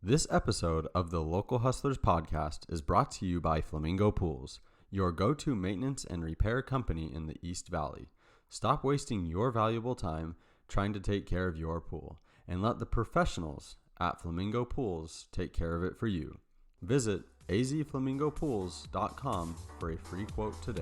This episode of the Local Hustlers podcast is brought to you by Flamingo Pools, your go-to maintenance and repair company in the East Valley. Stop wasting your valuable time trying to take care of your pool and let the professionals at Flamingo Pools take care of it for you. Visit azflamingopools.com for a free quote today.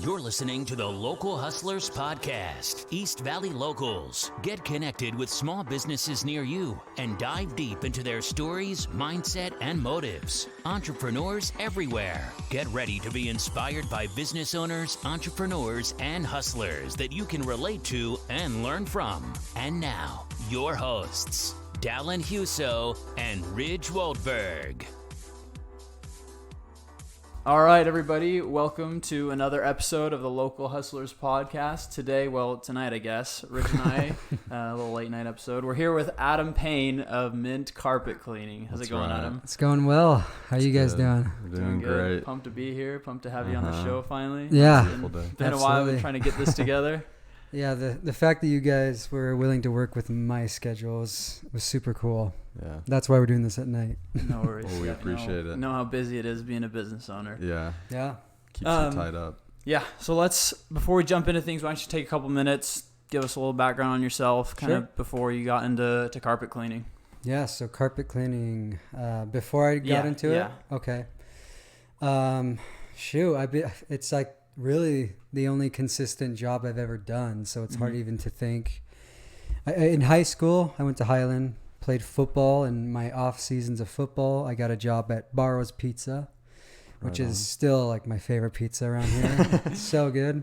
You're listening to the Local Hustlers Podcast, East Valley Locals. Get connected with small businesses near you and dive deep into their stories, mindset, and motives. Entrepreneurs everywhere. Get ready to be inspired by business owners, entrepreneurs, and hustlers that you can relate to and learn from. And now, your hosts, Dallin Huso and Ridge Waldberg. All right, everybody. Welcome to another episode of the Local Hustlers Podcast. Tonight, I guess, Rich and I, a little late night episode. We're here with Adam Payne of Mint Carpet Cleaning. How's it going, Adam? It's going well. How you guys doing? We're doing great. Pumped to be here. Pumped to have you on the show finally. Yeah. It's been a while. We've been trying to get this together. Yeah, the fact that you guys were willing to work with my schedule was super cool. Yeah. That's why we're doing this at night. No worries. Well, we appreciate it. Know how busy it is being a business owner. Yeah. Yeah. Keeps you tied up. Yeah. So before we jump into things, why don't you take a couple minutes, give us a little background on yourself, kind of before you got into carpet cleaning. Yeah, so carpet cleaning, before I got into it? Okay. It's like really the only consistent job I've ever done, so it's hard even to think. In high school, I went to Highland, played football, and my off seasons of football, I got a job at Barrow's Pizza, which is still like my favorite pizza around here. It's so good.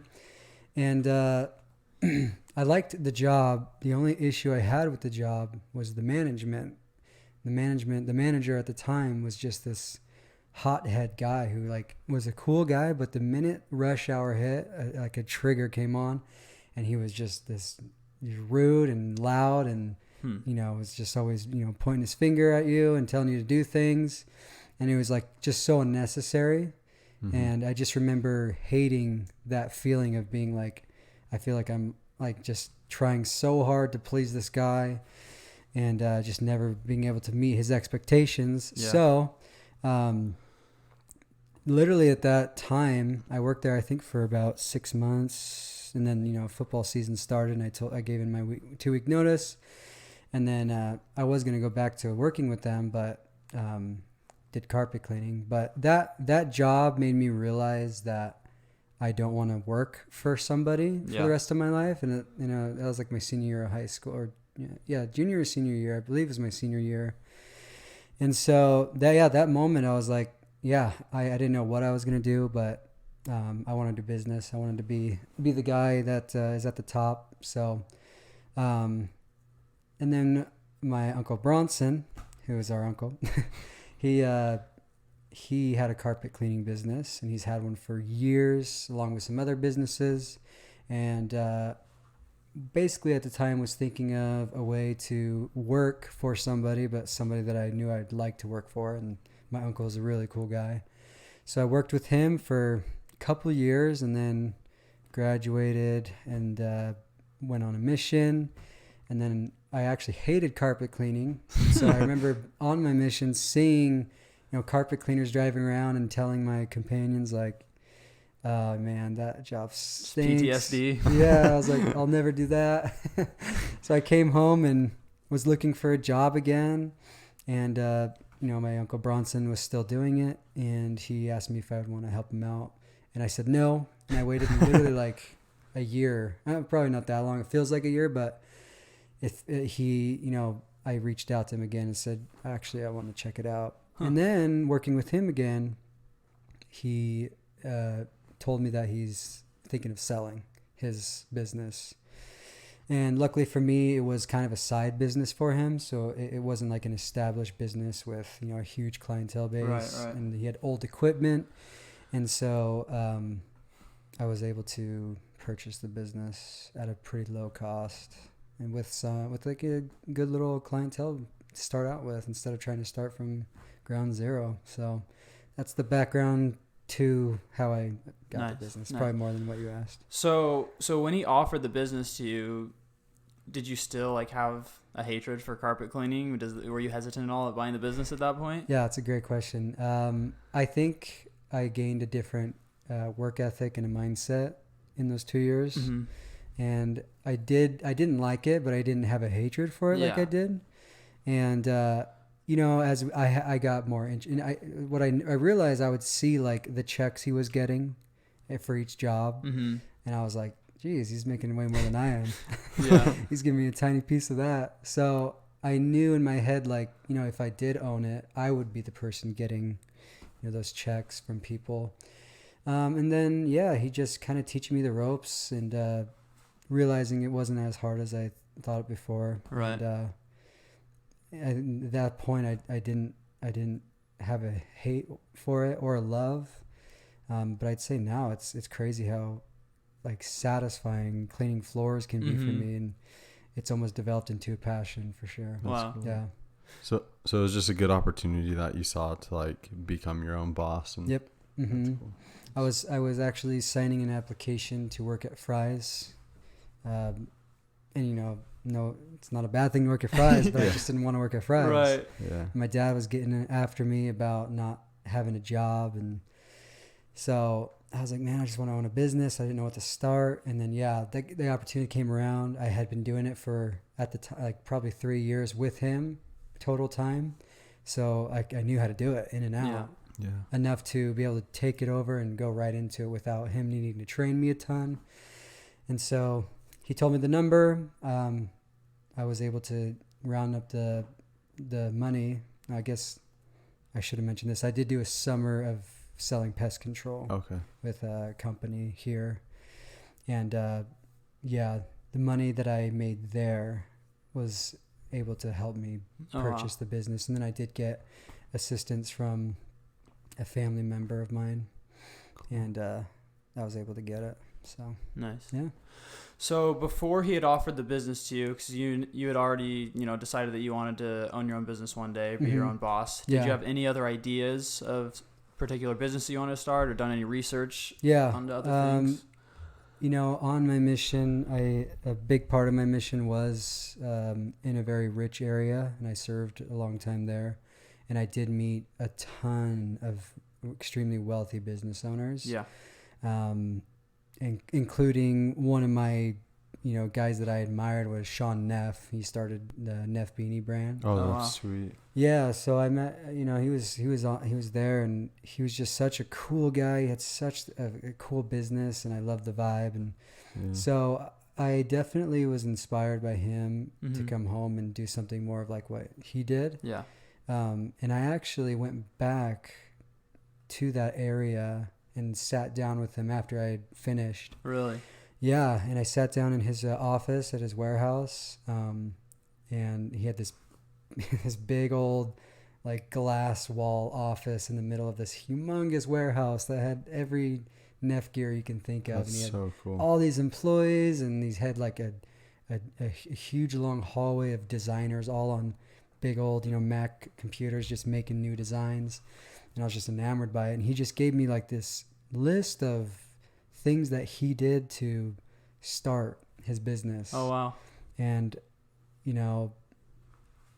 And I liked the job. The only issue I had with the job was the management. The manager at the time was just this hothead guy who like was a cool guy, but the minute rush hour hit, like a trigger came on, and he was just this rude and loud and was just always pointing his finger at you and telling you to do things, and it was like just so unnecessary. And I just remember hating that feeling of being like, I feel like I'm like just trying so hard to please this guy and just never being able to meet his expectations. So literally at that time, I worked there, I think, for about 6 months, and then, football season started, and I gave in my 2-week notice, and then I was going to go back to working with them, but did carpet cleaning. But that job made me realize that I don't want to work for somebody for the rest of my life, and that was like my senior year of high school, or junior or senior year, I believe it was my senior year. And so that moment, I was like, I didn't know what I was going to do, but I wanted to do business. I wanted to be the guy that is at the top. So, and then my Uncle Bronson, who is our uncle, he had a carpet cleaning business, and he's had one for years, along with some other businesses. And basically at the time was thinking of a way to work for somebody, but somebody that I knew I'd like to work for. And my uncle is a really cool guy. So I worked with him for a couple of years, and then graduated and went on a mission. And then I actually hated carpet cleaning. So I remember on my mission seeing, carpet cleaners driving around and telling my companions like, oh man, that job stinks. PTSD. Yeah, I was like, I'll never do that. So I came home and was looking for a job again. And, my Uncle Bronson was still doing it, and he asked me if I would want to help him out. And I said no. And I waited literally like a year. Probably not that long. It feels like a year, but I reached out to him again and said, actually, I want to check it out. And then working with him again, he told me that he's thinking of selling his business. And luckily for me, it was kind of a side business for him. So it wasn't like an established business with, a huge clientele base. Right. And he had old equipment. And so I was able to purchase the business at a pretty low cost and with like a good little clientele to start out with instead of trying to start from ground zero. So that's the background to how I got the business. Probably more than what you asked. So when he offered the business to you, did you still like have a hatred for carpet cleaning? Were you hesitant at all at buying the business at that point? Yeah, it's a great question. I think I gained a different work ethic and a mindset in those 2 years. Mm-hmm. And I didn't like it, but I didn't have a hatred for it like I did. And, as I got more, and I realized I would see like the checks he was getting for each job. Mm-hmm. And I was like, geez, he's making way more than I am. Yeah. He's giving me a tiny piece of that. So I knew in my head, like, if I did own it, I would be the person getting, those checks from people. And then, he just kind of teaching me the ropes and realizing it wasn't as hard as I thought it before. Right. And at that point, I didn't have a hate for it or a love. But I'd say now it's crazy how like satisfying cleaning floors can be for me, and it's almost developed into a passion for sure. Wow. Cool. Yeah. So it was just a good opportunity that you saw to like become your own boss. And Yep. Mm-hmm. Cool. I was actually signing an application to work at Fry's, and no, it's not a bad thing to work at Fry's, but I just didn't want to work at Fry's. Right. Yeah. My dad was getting after me about not having a job, and so I was like, man, I just want to own a business. I didn't know what to start, and then the opportunity came around. I had been doing it for at the time like probably 3 years with him, total time, so I knew how to do it in and out. Yeah. Enough to be able to take it over and go right into it without him needing to train me a ton. And so he told me the number. I was able to round up the money. I guess I should have mentioned this. I did do a summer of selling pest control with a company here. And the money that I made there was able to help me purchase the business. And then I did get assistance from a family member of mine, and I was able to get it. So nice. Yeah. So before he had offered the business to you, because you had already decided that you wanted to own your own business one day, be your own boss. Did you have any other ideas of particular business that you want to start, or done any research? Onto other things. On my mission, a big part of my mission was in a very rich area, and I served a long time there. And I did meet a ton of extremely wealthy business owners. Yeah. And including one of my, guys that I admired was Sean Neff. He started the Neff Beanie brand. Oh, that's sweet. Yeah. So I met, he was there, and he was just such a cool guy. He had such a cool business, and I loved the vibe. And so I definitely was inspired by him to come home and do something more of like what he did. Yeah. And I actually went back to that area and sat down with him after I had finished. Really? Yeah. And I sat down in his office at his warehouse. And he had this big old like glass wall office in the middle of this humongous warehouse that had every Neff gear you can think of. That's and he had so cool. all these employees, and he's had like a huge long hallway of designers all on big old, Mac computers just making new designs. And I was just enamored by it. And he just gave me like this list of things that he did to start his business. Oh, wow. And,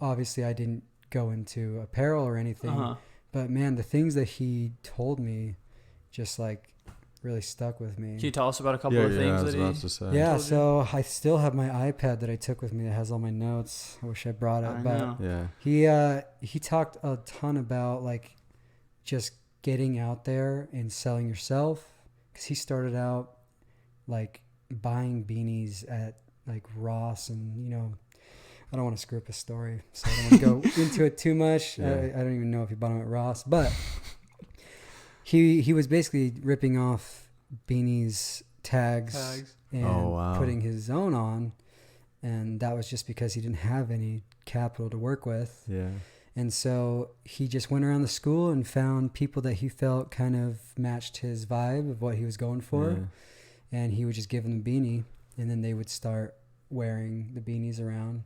obviously I didn't go into apparel or anything, but man, the things that he told me just like really stuck with me. Can you tell us about a couple of things that he Yeah, so I still have my iPad that I took with me that has all my notes. I wish I brought it, but he talked a ton about like just getting out there and selling yourself, because he started out like buying beanies at like Ross, and I don't want to screw up his story, so I don't want to go into it too much. I don't even know if he bought them at Ross, but he was basically ripping off beanies tags and putting his own on, and that was just because he didn't have any capital to work with. Yeah. And so he just went around the school and found people that he felt kind of matched his vibe of what he was going for, and he would just give them a beanie, and then they would start wearing the beanies around,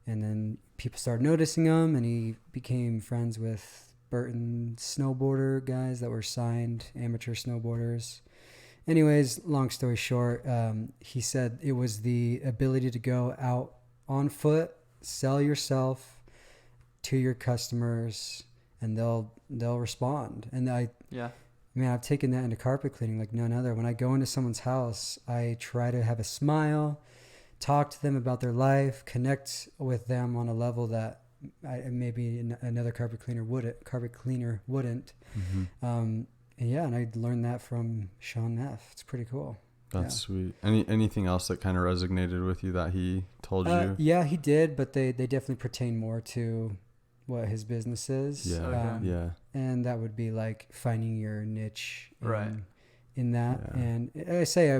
and then people started noticing them, and he became friends with Burton snowboarder guys that were signed amateur snowboarders, anyways, long story short, he said it was the ability to go out on foot, sell yourself to your customers, and they'll respond. And I've taken that into carpet cleaning like none other. When I go into someone's house, I try to have a smile, talk to them about their life, connect with them on a level that maybe another carpet cleaner wouldn't. Mm-hmm. And I learned that from Sean Neff. It's pretty cool. That's sweet. Anything else that kind of resonated with you that he told you? Yeah, he did, but they definitely pertain more to what his business is. Yeah. And that would be like finding your niche in that. Yeah. And I say I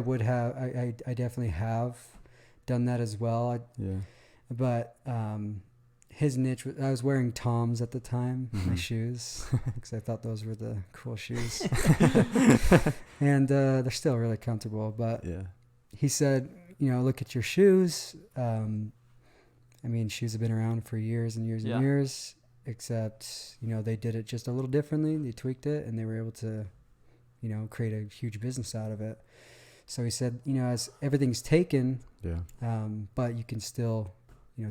definitely have done that as well. But his niche, I was wearing Toms at the time, my shoes, because I thought those were the cool shoes. And they're still really comfortable. But he said, look at your shoes. Shoes have been around for years and years and years, except, they did it just a little differently. They tweaked it and they were able to, create a huge business out of it. So he said, as everything's taken, but you can still,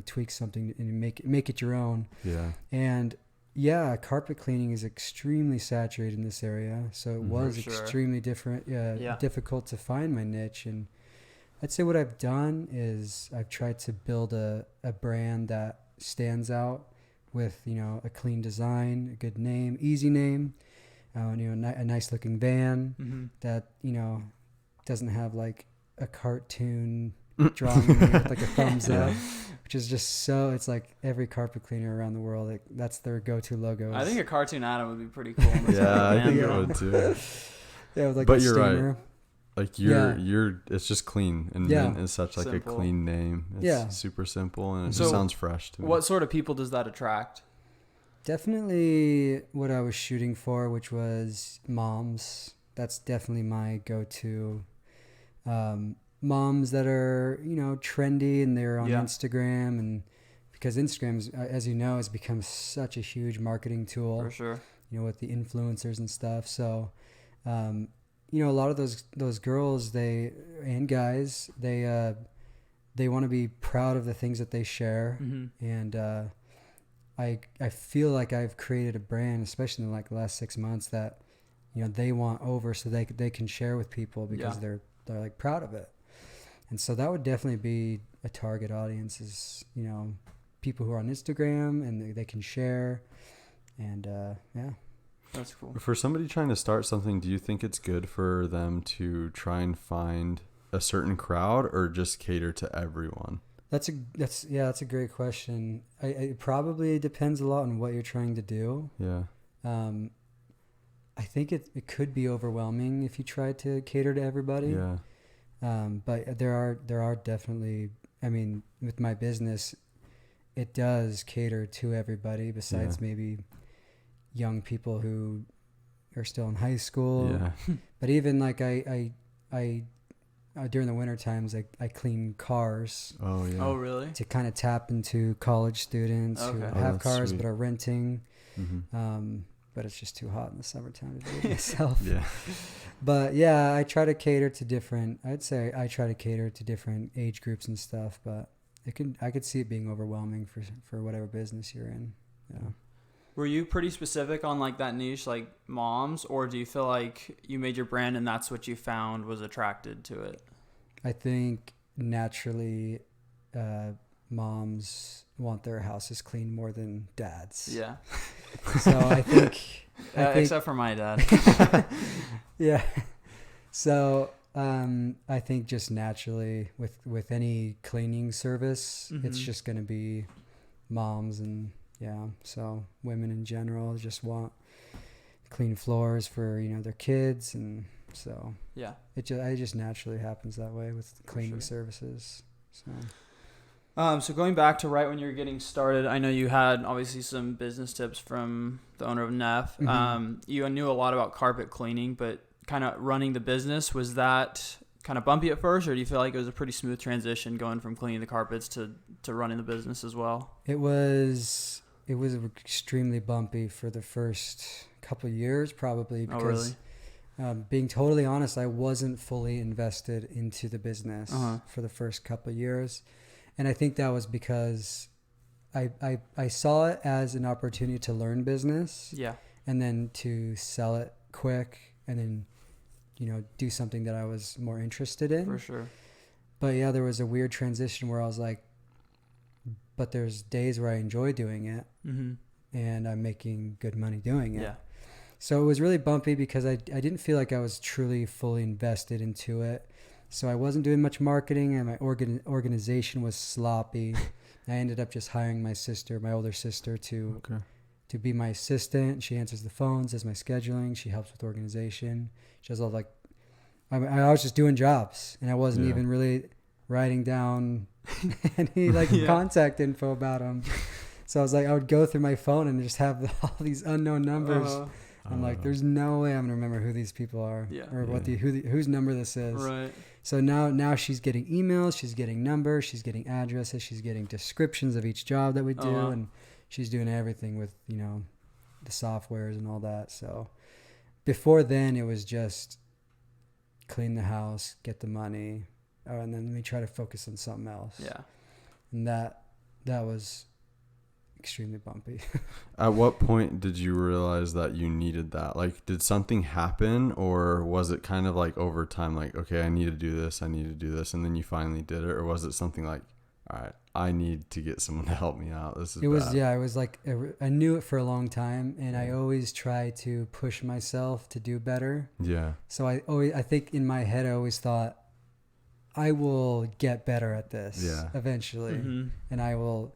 tweak something and make it your own. Yeah. And carpet cleaning is extremely saturated in this area. So it was extremely difficult to find my niche. And I'd say what I've done is I've tried to build a brand that stands out with, a clean design, a good name, easy name, a nice looking van that, doesn't have like a cartoon drawing with like a thumbs up, which is just it's like every carpet cleaner around the world, that's their go-to logo. I think a cartoon Adam would be pretty cool. I think it would too. With like but a you're steamer. Right. Like you're it's just clean, and Mint is such like simple. a clean name. It's super simple, and it just sounds fresh to me. What sort of people does that attract? Definitely what I was shooting for, which was moms. That's definitely my go-to. Moms that are, trendy and they're on Instagram, and because Instagram, as you know, has become such a huge marketing tool. For sure. With the influencers and stuff. So, a lot of those girls, and guys, they want to be proud of the things that they share. And I feel like I've created a brand, especially in like the last 6 months, that they want over so they can share with people because they're like proud of it. And so that would definitely be a target audience, is people who are on Instagram and they can share. And that's cool. For somebody trying to start something, do you think it's good for them to try and find a certain crowd or just cater to everyone? That's a great question. It probably depends a lot on what you're trying to do. I think it could be overwhelming if you try to cater to everybody. But there are definitely, with my business, it does cater to everybody besides maybe young people who are still in high school. But even like I during the winter times, I clean cars. Oh yeah. Oh really? To kind of tap into college students who have cars sweet. but are renting. But it's just too hot in the summertime to do it myself. But I try to cater to different age groups and stuff, but I could see it being overwhelming for whatever business you're in. Were you pretty specific on like that niche, like moms, or do you feel like you made your brand and that's what you found was attracted to it? I think naturally moms want their houses clean more than dads. Yeah. So I think except for my dad. So I think just naturally with any cleaning service, it's just going to be moms, and so women in general just want clean floors for their kids, and so it just naturally happens that way with cleaning services. So going back to right when you were getting started, I know you had obviously some business tips from the owner of Neff. You knew a lot about carpet cleaning, but kind of running the business, was that kind of bumpy at first, or do you feel like it was a pretty smooth transition going from cleaning the carpets to running the business as well? It was extremely bumpy for the first couple of years, probably, because Being totally honest, I wasn't fully invested into the business for the first couple of years. And I think that was because I saw it as an opportunity to learn business. Yeah. And then to sell it quick and then, do something that I was more interested in. For sure. But yeah, there was a weird transition where I was like, but there's days where I enjoy doing it and I'm making good money doing it. Yeah. So it was really bumpy because I didn't feel like I was truly fully invested into it. So I wasn't doing much marketing and my organization was sloppy. I ended up just hiring my older sister to be my assistant. She answers the phones, does my scheduling. She helps with organization. She does all I was just doing jobs and I wasn't even really writing down any contact info about them. So I was like, I would go through my phone and just have all these unknown numbers. I'm like, there's no way I'm gonna remember who these people are or whose number this is. Right. So now she's getting emails, she's getting numbers, she's getting addresses, she's getting descriptions of each job that we do, and she's doing everything with the softwares and all that. So before then, it was just clean the house, get the money, and then we try to focus on something else. Yeah. And that was extremely bumpy. At what point did you realize that you needed that? Like, did something happen, or was it kind of like over time, like, okay, I need to do this, and then you finally did it? Or was it something like, all right, I need to get someone to help me out. This is bad. It was like, I knew it for a long time, and I always try to push myself to do better. Yeah. So I think in my head, I always thought, I will get better at this eventually. Mm-hmm. And I will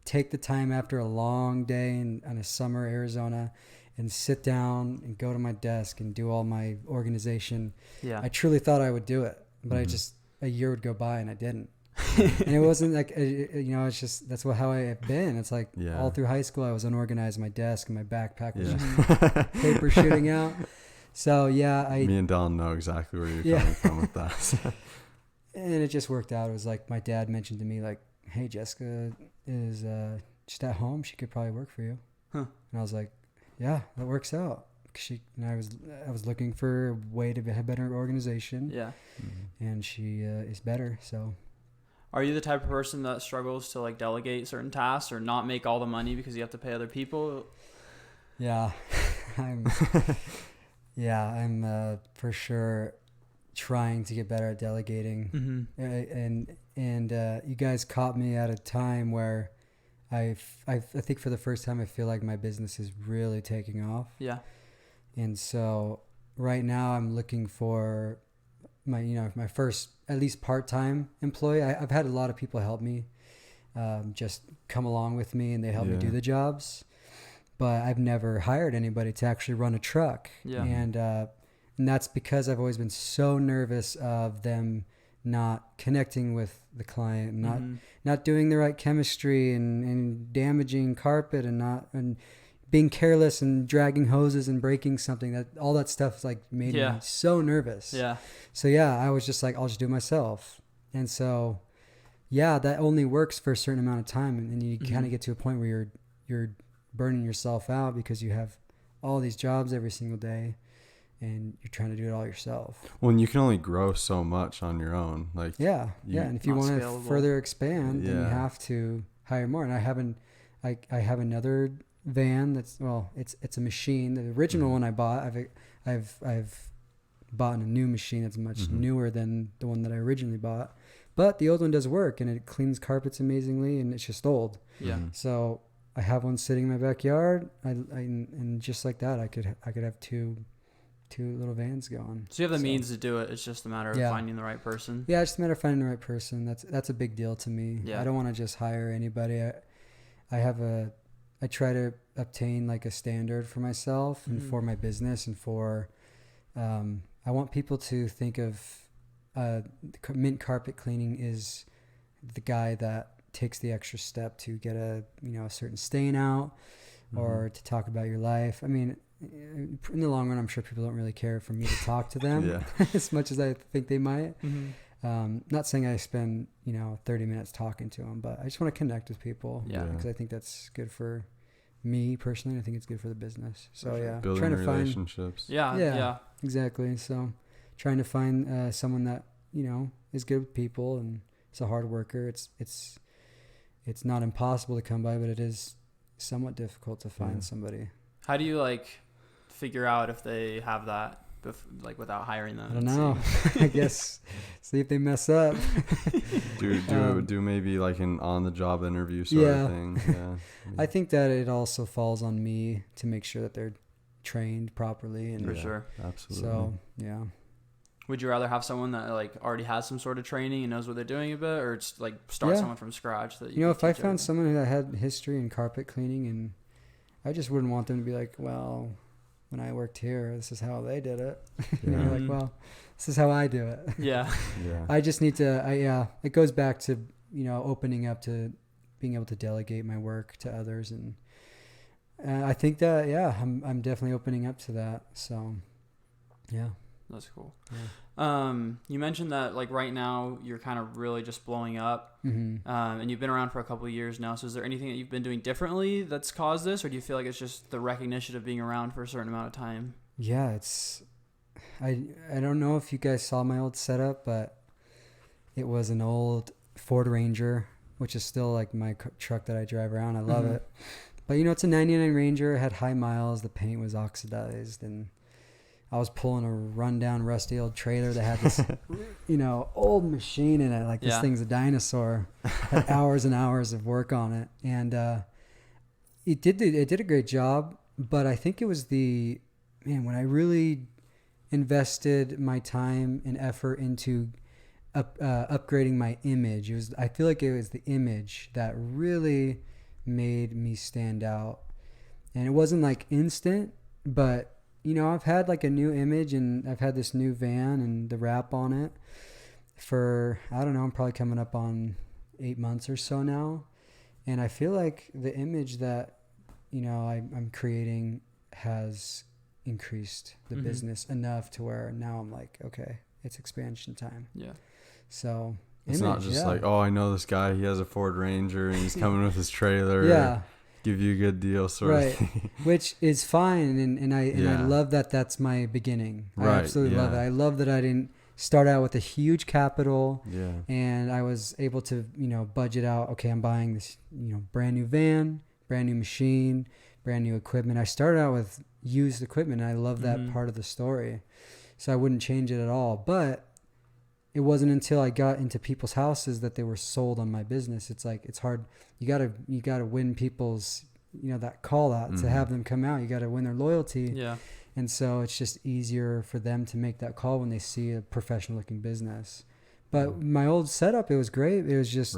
take the time after a long day in a summer Arizona and sit down and go to my desk and do all my organization. Yeah. I truly thought I would do it, but a year would go by and I didn't. And it wasn't like, it's just, that's how I have been. It's like all through high school, I was unorganized. My desk and my backpack was just paper shooting out. So me and Don know exactly where you're coming from with that. And it just worked out. It was like my dad mentioned to me, like, hey, Jessica is just at home. She could probably work for you. Huh. And I was like, yeah, that works out. I was looking for a way to have better organization. Yeah. Mm-hmm. And she is better. So. Are you the type of person that struggles to delegate certain tasks or not make all the money because you have to pay other people? Yeah, I'm for sure trying to get better at delegating. Mm-hmm. And you guys caught me at a time where I think for the first time I feel like my business is really taking off. Yeah. And so right now I'm looking for my first at least part-time employee. I've had a lot of people help me, just come along with me and they help me do the jobs, but I've never hired anybody to actually run a truck. Yeah. And that's because I've always been so nervous of them not connecting with the client, not doing the right chemistry and damaging carpet and being careless and dragging hoses and breaking something. That all that stuff made me so nervous. Yeah. So I was just like, I'll just do it myself. And so that only works for a certain amount of time, and then you kind of get to a point where you're burning yourself out because you have all these jobs every single day and you're trying to do it all yourself. Well, and you can only grow so much on your own. And if you want to further expand, then you have to hire more. And I have another van it's a machine. The original one I bought, I've bought a new machine that's much newer than the one that I originally bought, but the old one does work and it cleans carpets amazingly, and it's just old. So I have one sitting in my backyard. And just like that, I could have two little vans going. So you have the means to do it. It's just a matter of finding the right person. Yeah, it's just a matter of finding the right person. That's a big deal to me. I don't want to just hire anybody. I try to obtain a standard for myself and for my business, and for I want people to think of mint carpet cleaning is the guy that takes the extra step to get a certain stain out, or to talk about your life. I mean, in the long run, I'm sure people don't really care for me to talk to them as much as I think they might. Not saying I spend 30 minutes talking to them, but I just want to connect with people because I think that's good for me personally. I think it's good for the business. So yeah, Building trying to relationships. Yeah. exactly. So trying to find someone that is good with people and is a hard worker. It's not impossible to come by, but it is somewhat difficult to find somebody. How do you like figure out if they have that? Like without hiring them? I don't know. I guess see if they mess up. do maybe like an on-the-job interview sort of thing. Yeah. I think that it also falls on me to make sure that they're trained properly. And For sure. Absolutely. So, yeah. Would you rather have someone that like already has some sort of training and knows what they're doing a bit, or just like start someone from scratch? That if I found someone that had history in carpet cleaning, and I just wouldn't want them to be like, well, when I worked here, this is how they did it. Like, well, this is how I do it. Yeah. I just need to, it goes back to, opening up to being able to delegate my work to others. And I think that, I'm definitely opening up to that. So, yeah. That's cool. Yeah. You mentioned that like right now you're kind of really just blowing up, and you've been around for a couple of years now. So is there anything that you've been doing differently that's caused this, or do you feel like it's just the recognition of being around for a certain amount of time? Yeah, I don't know if you guys saw my old setup, but it was an old Ford Ranger, which is still like my truck that I drive around. I love it. But it's a 99 Ranger. It had high miles. The paint was oxidized, and I was pulling a rundown, rusty old trailer that had this, old machine in it. Like this thing's a dinosaur. Had hours and hours of work on it, and it did a great job. But I think it was when I really invested my time and effort into upgrading my image. I feel like it was the image that really made me stand out, and it wasn't like instant, but. I've had like a new image, and I've had this new van and the wrap on it for, I don't know, I'm probably coming up on 8 months or so now. And I feel like the image that, I'm creating has increased the business enough to where now I'm like, okay, it's expansion time. Yeah. So it's not just like, oh, I know this guy, he has a Ford Ranger and he's coming with his trailer. Yeah. Give you a good deal, sort of thing. Which is fine, and I love that that's my beginning. I absolutely love it. I love that I didn't start out with a huge capital, and I was able to budget out. Okay, I'm buying this brand new van, brand new machine, brand new equipment. I started out with used equipment, and I love that part of the story, so I wouldn't change it at all. But it wasn't until I got into people's houses that they were sold on my business. It's like, it's hard. You gotta win people's, that call out to have them come out. You gotta win their loyalty. Yeah. And so it's just easier for them to make that call when they see a professional looking business. But my old setup, it was great. It was just,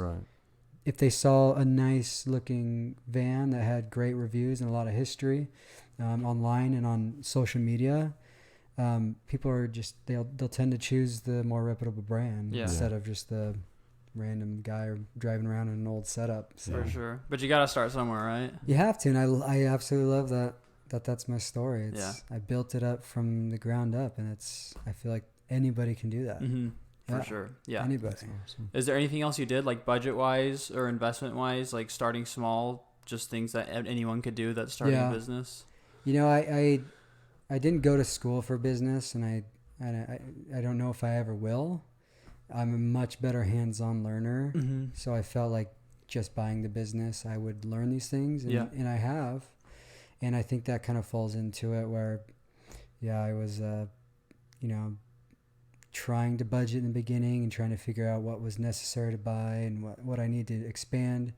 if they saw a nice looking van that had great reviews and a lot of history, online and on social media, people are just they'll tend to choose the more reputable brand instead of just the random guy driving around in an old setup. So. For sure, but you gotta start somewhere, right? You have to, and I absolutely love that's my story. I built it up from the ground up, and I feel like anybody can do that. For sure. Yeah. Anybody. Awesome. Is there anything else you did, like budget wise or investment wise, like starting small, just things that anyone could do that's starting a business? I didn't go to school for business, and I don't know if I ever will. I'm a much better hands-on learner, so I felt like just buying the business, I would learn these things, and I have. And I think that kind of falls into it where, I was, trying to budget in the beginning and trying to figure out what was necessary to buy and what I need to expand.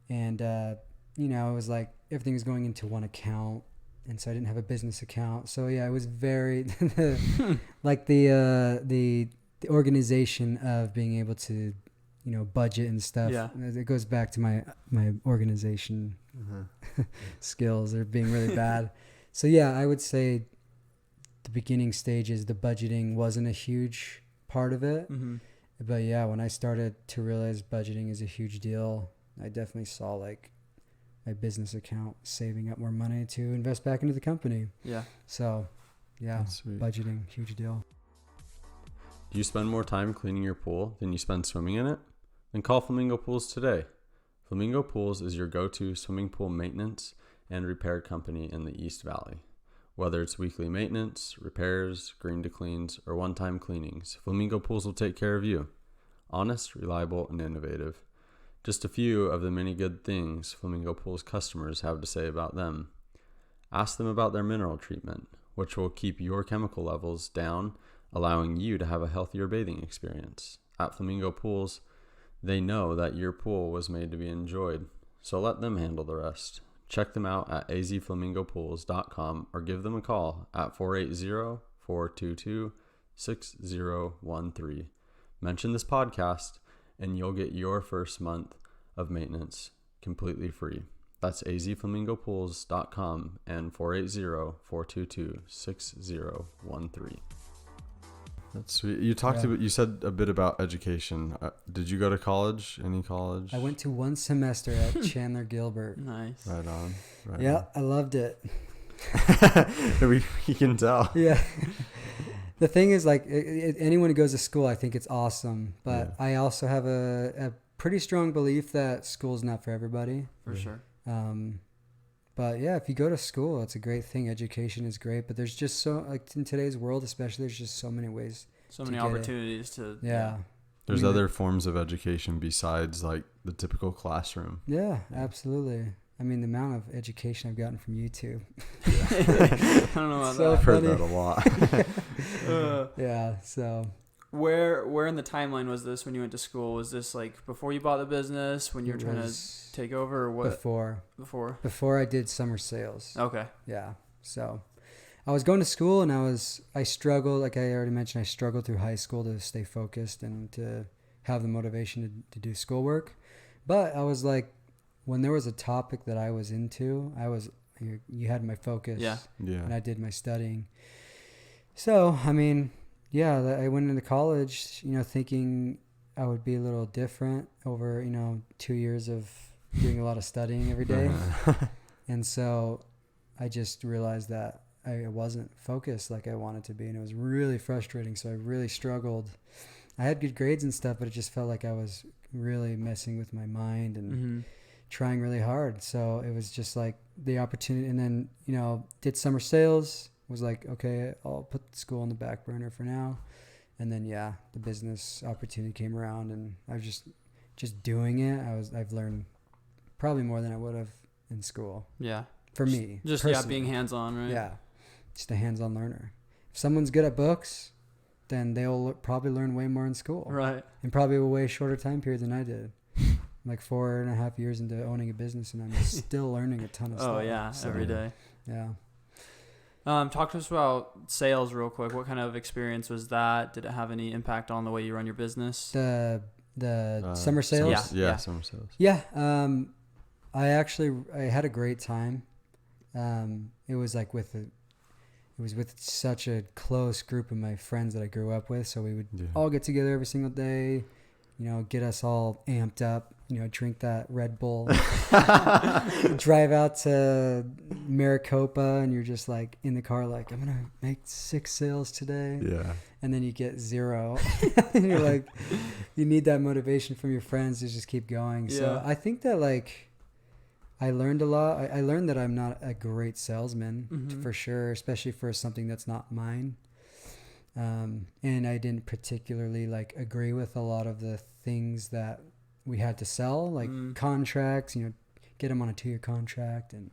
And, it was like everything was going into one account. And so I didn't have a business account. So it was very like the organization of being able to, budget and stuff. Yeah. It goes back to my organization skills. They're being really bad. So I would say the beginning stages, the budgeting wasn't a huge part of it. But when I started to realize budgeting is a huge deal, I definitely saw like my business account saving up more money to invest back into the company. Yeah. So, budgeting, huge deal. Do you spend more time cleaning your pool than you spend swimming in it? Then call Flamingo Pools today. Flamingo Pools is your go-to swimming pool maintenance and repair company in the East Valley. Whether it's weekly maintenance, repairs, green to cleans, or one-time cleanings, Flamingo Pools will take care of you. Honest, reliable, and innovative. Just a few of the many good things Flamingo Pools customers have to say about them. Ask them about their mineral treatment, which will keep your chemical levels down, allowing you to have a healthier bathing experience. At Flamingo Pools, they know that your pool was made to be enjoyed, so let them handle the rest. Check them out at azflamingopools.com or give them a call at 480-422-6013. Mention this podcast and you'll get your first month of maintenance completely free. That's azflamingopools.com and 480-422-6013. That's sweet. You talked about, you said a bit about education. Did you go to college? Any college? I went to one semester at Chandler Gilbert. Nice. Right on. Yeah, I loved it. we can tell. Yeah. The thing is, like, anyone who goes to school, I think it's awesome. But I also have a pretty strong belief that school's not for everybody. For sure. But yeah, if you go to school, it's a great thing. Education is great, but there's just so, like, in today's world, especially, there's just so many ways. So many opportunities to. Yeah. There's other forms of education besides like the typical classroom. Yeah, absolutely. I mean, the amount of education I've gotten from YouTube. I don't know about So that. I've heard that a lot. Yeah, so. Where in the timeline was this when you went to school? Was this like before you bought the business, when you were trying to take over, or what? Before I did summer sales. Okay. Yeah. So I was going to school and I struggled, like I already mentioned, I struggled through high school to stay focused and to have the motivation to do schoolwork. But I was like, when there was a topic that I was into, you had my focus. Yeah. And I did my studying. So, I mean, yeah, I went into college, thinking I would be a little different over, 2 years of doing a lot of studying every day. And so I just realized that I wasn't focused like I wanted to be. And it was really frustrating. So I really struggled. I had good grades and stuff, but it just felt like I was really messing with my mind and trying really hard. So it was just like the opportunity. And then, did summer sales. Was like, okay, I'll put school on the back burner for now. And then, the business opportunity came around and I was just doing it. I've learned probably more than I would have in school. Yeah. For me. Just personally. being hands-on, right? Yeah. Just a hands-on learner. If someone's good at books, then they'll probably learn way more in school. Right. In probably a way shorter time period than I did. I'm like 4.5 years into owning a business and I'm still learning a ton of stuff. Oh, yeah. So, every day. Yeah. Talk to us about sales real quick. What kind of experience was that? Did it have any impact on the way you run your business? The summer sales? Yeah, summer sales. Yeah. I had a great time. It was like with such a close group of my friends that I grew up with. So we would all get together every single day, get us all amped up, drink that Red Bull, drive out to Maricopa, and you're just like in the car, like, I'm going to make 6 sales today. Yeah. And then you get 0. And you're like, you need that motivation from your friends to just keep going. Yeah. So I think that, like, I learned a lot. I learned that I'm not a great salesman for sure, especially for something that's not mine. And I didn't particularly like agree with a lot of the things that we had to sell, like contracts, get them on a 2-year contract and,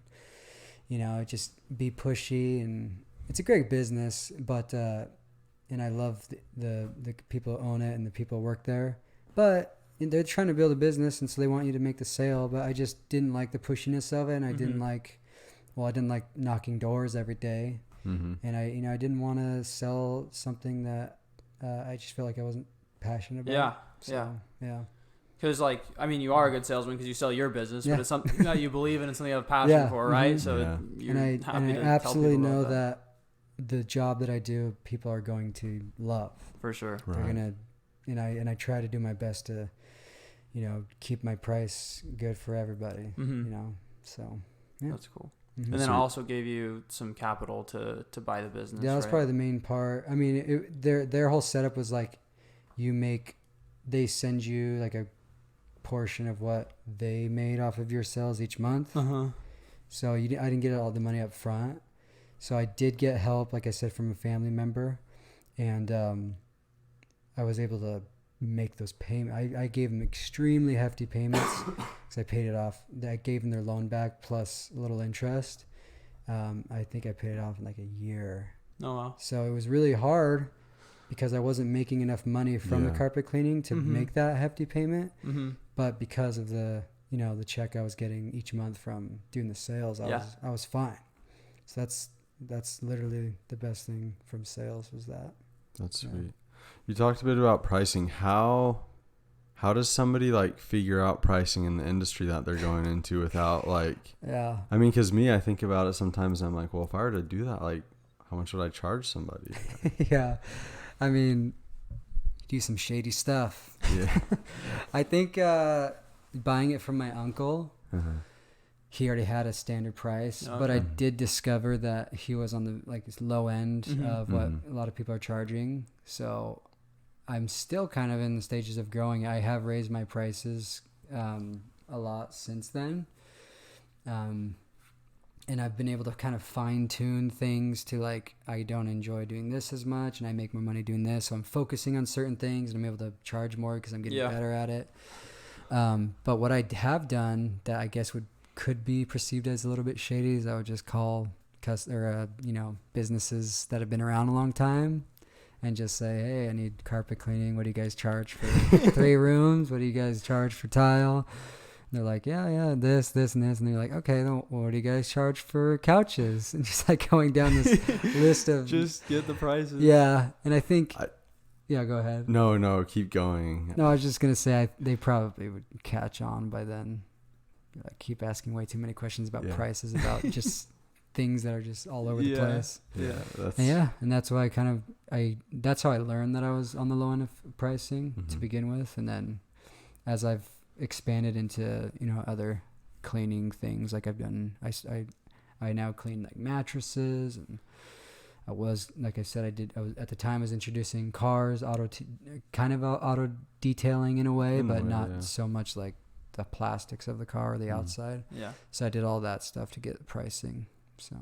just be pushy. And it's a great business, but, and I love the people who own it and the people who work there, but they're trying to build a business. And so they want you to make the sale, but I just didn't like the pushiness of it. And I didn't like knocking doors every day. And I didn't want to sell something that I just feel like I wasn't passionate about. Yeah. Because, you are a good salesman because you sell your business, but it's something that you believe in and something you have passion for, right? So you're happy I to absolutely tell people know about that the job that I do, people are going to love. For sure. Right. They're gonna, and I try to do my best to, keep my price good for everybody. So yeah. That's cool. And then I also gave you some capital to buy the business. Yeah, that's probably the main part. I mean, their whole setup was like, they send you like a portion of what they made off of your sales each month. So I didn't get all the money up front. So I did get help, like I said, from a family member, and I was able to make those payments. I gave them extremely hefty payments because I paid it off. I gave them their loan back plus a little interest. I think I paid it off in like a year. Oh wow! So it was really hard because I wasn't making enough money from the carpet cleaning to make that hefty payment. Mm-hmm. But because of the the check I was getting each month from doing the sales, I was fine. So that's literally the best thing from sales was that. That's sweet. You talked a bit about pricing. How does somebody like figure out pricing in the industry that they're going into without like? Yeah. I mean, because I think about it sometimes. I'm like, well, if I were to do that, like, how much would I charge somebody? Yeah, I mean, you do some shady stuff. Yeah. I think buying it from my uncle, he already had a standard price, but I did discover that he was on the low end of what a lot of people are charging. So I'm still kind of in the stages of growing. I have raised my prices a lot since then. And I've been able to kind of fine tune things to like, I don't enjoy doing this as much and I make more money doing this. So I'm focusing on certain things and I'm able to charge more because I'm getting better at it. But what I have done that I guess could be perceived as a little bit shady is I would just call businesses that have been around a long time and just say, hey, I need carpet cleaning. What do you guys charge for 3 rooms? What do you guys charge for tile? And they're like, yeah, this, and this. And they're like, okay, then what do you guys charge for couches? And just like going down this list of... Just get the prices. Yeah. And I think... yeah, go ahead. No, keep going. No, I was just going to say they probably would catch on by then. I keep asking way too many questions about prices, about just things that are just all over the place. Yeah. And that's why that's how I learned that I was on the low end of pricing to begin with. And then as I've expanded into, other cleaning things, like I've done, I now clean like mattresses, and I was, like I said, at the time I was introducing cars, auto detailing in a way, but not so much like the plastics of the car or the outside. Yeah. So I did all that stuff to get the pricing. So.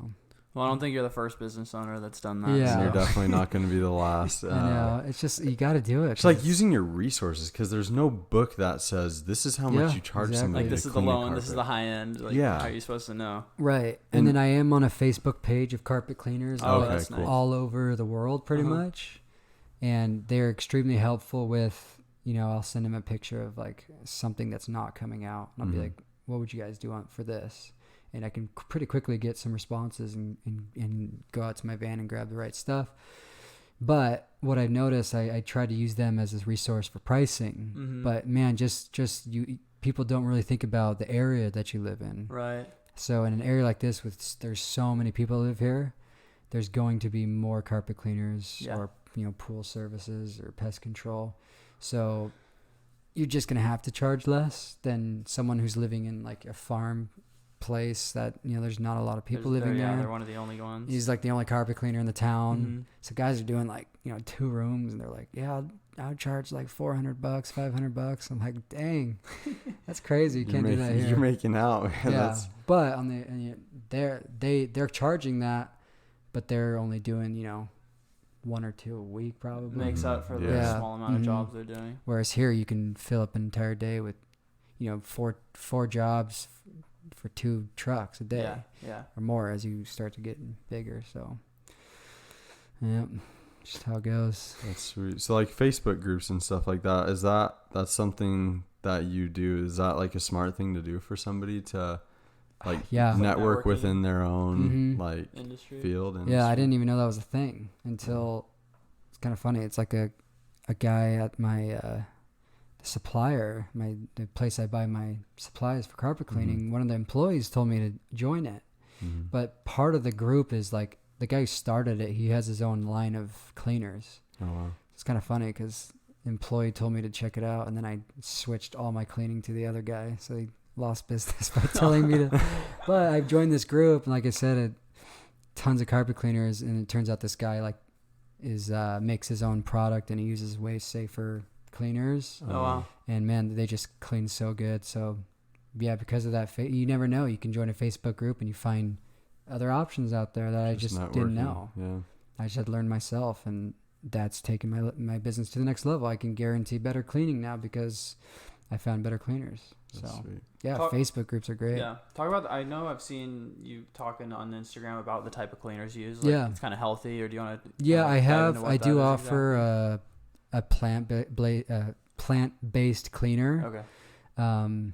Well, I don't think you're the first business owner that's done that. Yeah. So. You're definitely not going to be the last. I know. It's just, you got to do it. It's like using your resources, because there's no book that says this is how much you charge somebody. Like this is the low end, this is the high end. Like, how are you supposed to know? Right. And then I am on a Facebook page of carpet cleaners that's nice. All over the world pretty much. And they're extremely helpful with, I'll send them a picture of like something that's not coming out. And I'll be like, what would you guys do for this? And I can pretty quickly get some responses and go out to my van and grab the right stuff. But what I've noticed, I try to use them as a resource for pricing. Mm-hmm. But man, people don't really think about the area that you live in. Right. So in an area like this, there's so many people who live here, there's going to be more carpet cleaners or pool services or pest control. So you're just gonna have to charge less than someone who's living in like a farm place that there's not a lot of people living there. They're one of the only ones. He's like the only carpet cleaner in the town. So guys are doing like 2 rooms and they're like, I would charge like $400, $500. I'm like, dang, that's crazy. You can't do that here. You're making out. Yeah, but they're charging that, but they're only doing 1 or 2 a week probably. Makes up for the small amount of jobs they're doing. Whereas here you can fill up an entire day with 4 jobs for 2 trucks a day, or more as you start to get bigger. So, just how it goes. That's sweet. So, like Facebook groups and stuff like that, that's something that you do? Is that like a smart thing to do for somebody to network within their own like industry field? Industry? Yeah, I didn't even know that was a thing until it's kind of funny. It's like a guy at my supplier, the place I buy my supplies for carpet cleaning, one of the employees told me to join it. But part of the group is like the guy who started it, he has his own line of cleaners. Oh wow. It's kind of funny because the employee told me to check it out, and then I switched all my cleaning to the other guy, so he lost business by telling me to. But I've joined this group, and like I said, tons of carpet cleaners, and it turns out this guy makes his own product, and he uses way safer cleaners. Oh wow. And man, they just clean so good. So yeah, because of that, you never know. You can join a Facebook group and you find other options out there that I just didn't know. Yeah. I just had to learn myself, and that's taken my business to the next level. I can guarantee better cleaning now because I found better cleaners. That's So sweet. yeah, Facebook groups are great. Yeah. Talk about, I know I've seen you talking on Instagram about the type of cleaners you use. Yeah. It's kind of healthy, or do you want to? Yeah, I do offer a plant-based cleaner. Okay.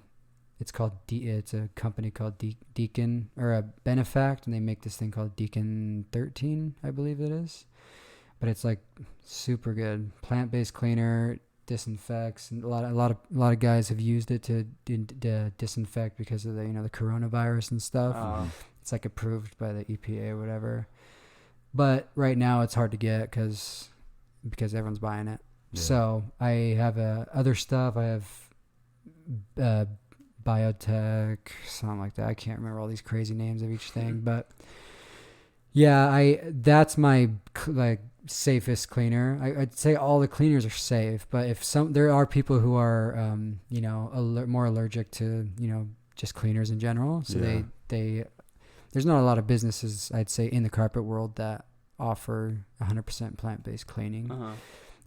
It's called it's a company called Deacon or a Benefact, and they make this thing called Deacon 13, I believe it is. But it's like super good plant-based cleaner, disinfects, and a lot of guys have used it to disinfect because of the the coronavirus and stuff. It's like approved by the EPA or whatever. But right now it's hard to get because everyone's buying it. Yeah. So I have other stuff. I have biotech, something like that. I can't remember all these crazy names of each thing, but yeah, that's my safest cleaner. I'd say all the cleaners are safe, but there are people who are more allergic to just cleaners in general. So they there's not a lot of businesses, I'd say, in the carpet world that offer 100% plant-based cleaning.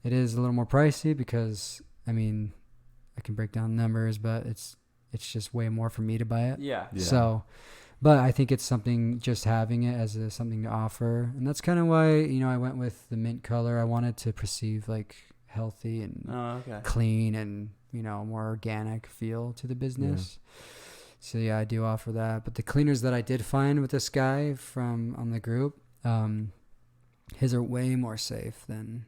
It is a little more pricey because I can break down numbers, but it's just way more for me to buy it. Yeah. So, but I think it's something, just having it as something to offer. And that's kind of why, I went with the mint color. I wanted to perceive like healthy and clean and, more organic feel to the business. Yeah. So yeah, I do offer that. But the cleaners that I did find with this guy on the group, his are way more safe than,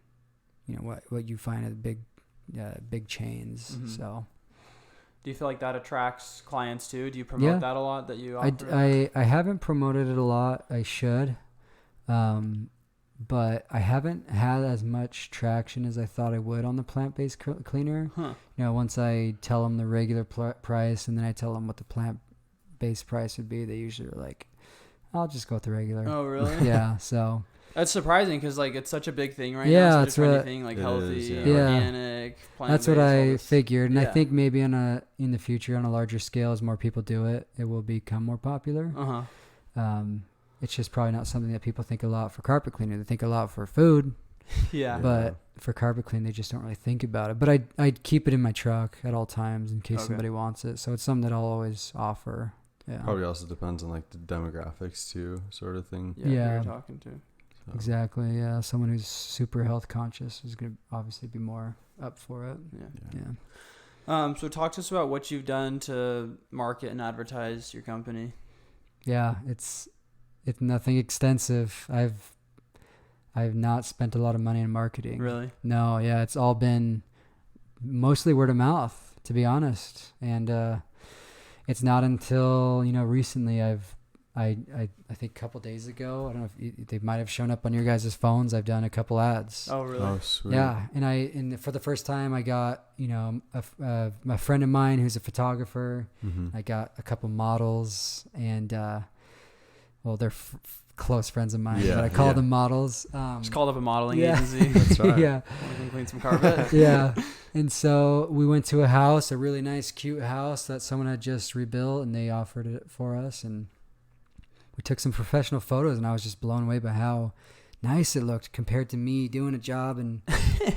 what you find at big chains. Mm-hmm. So. Do you feel like that attracts clients too? Do you promote that a lot, that you offer? I haven't promoted it a lot. I should. But I haven't had as much traction as I thought I would on the plant-based cleaner. Once I tell them the regular price and then I tell them what the plant-based price would be, they usually are like, I'll just go with the regular. Oh, really? Yeah, so... That's surprising because it's such a big thing right now. Yeah, it's such a thing, healthy, organic, plant-based. That's what I figured, and I think maybe in the future, on a larger scale, as more people do it, it will become more popular. It's just probably not something that people think a lot for carpet cleaner. They think a lot for food. Yeah. But for carpet clean, they just don't really think about it. But I'd keep it in my truck at all times in case somebody wants it. So it's something that I'll always offer. Yeah. Probably also depends on the demographics too, sort of thing. Yeah. Who you're talking to. So. Exactly. Yeah. Someone who's super health conscious is going to obviously be more up for it. Yeah. So talk to us about what you've done to market and advertise your company. Yeah, it's nothing extensive. I've not spent a lot of money in marketing. Really? No. Yeah. It's all been mostly word of mouth, to be honest. And it's not until recently I think a couple days ago, I don't know if they might have shown up on your guys' phones. I've done a couple ads. Oh, really? Oh, sweet. Yeah, and for the first time, I got a friend of mine who's a photographer. Mm-hmm. I got a couple models, and they're close friends of mine, but I call them models. Just called up a modeling agency. That's right. Yeah. We can clean some carpet. Yeah. And so we went to a house, a really nice, cute house that someone had just rebuilt, and they offered it for us, and we took some professional photos, and I was just blown away by how nice it looked compared to me doing a job and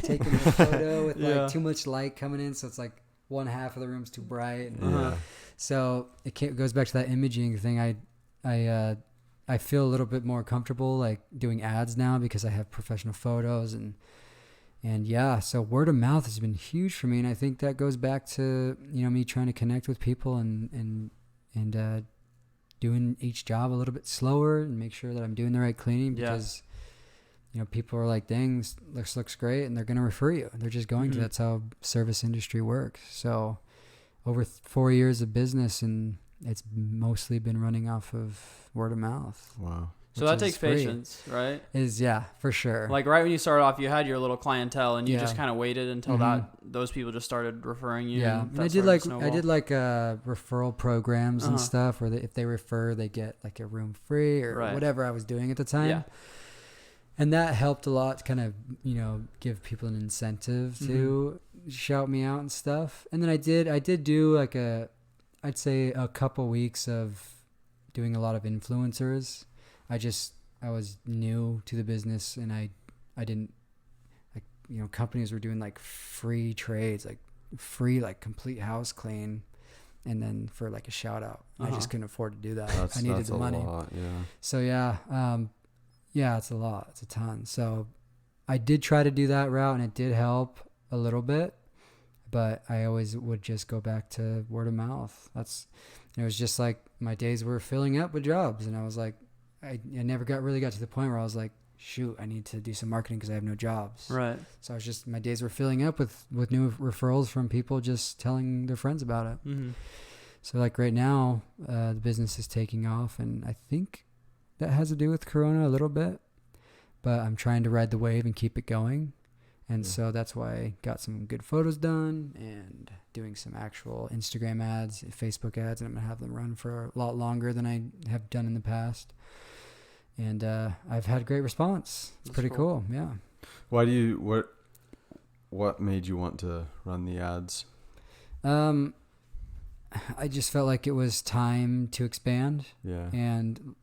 taking a photo with too much light coming in. So it's like one half of the room's too bright. And, so it goes back to that imaging thing. I feel a little bit more comfortable doing ads now because I have professional photos and so word of mouth has been huge for me. And I think that goes back to, me trying to connect with people and doing each job a little bit slower and make sure that I'm doing the right cleaning because, people are like, dang, this looks great. And they're going to refer you. They're just going to. That's how service industry works. So over 4 years of business, and it's mostly been running off of word of mouth. Wow. So that takes patience, right? For sure. Like right when you started off, you had your little clientele, and you just kind of waited until those people just started referring you. Yeah, and I did referral programs and stuff where if they refer, they get like a room free or whatever I was doing at the time. Yeah. And that helped a lot to kind of, give people an incentive to shout me out and stuff. And then I did do I'd say a couple weeks of doing a lot of influencers. I was new to the business, and I didn't, like, companies were doing like free trades, like free, like complete house clean, and then for like a shout out. I just couldn't afford to do that. I needed the money. Lot, yeah. So yeah, it's a lot. It's a ton. So I did try to do that route, and it did help a little bit, but I always would just go back to word of mouth. It was just like my days were filling up with jobs, and I was like, I never really got to the point where I was like, shoot, I need to do some marketing because I have no jobs. Right. So my days were filling up with new referrals from people just telling their friends about it. Mm-hmm. So like right now, the business is taking off, and I think that has to do with Corona a little bit, but I'm trying to ride the wave and keep it going. And so that's why I got some good photos done and doing some actual Instagram ads, Facebook ads, and I'm going to have them run for a lot longer than I have done in the past. And I've had great response. It's pretty cool. Yeah. What made you want to run the ads? I just felt like it was time to expand. Yeah. And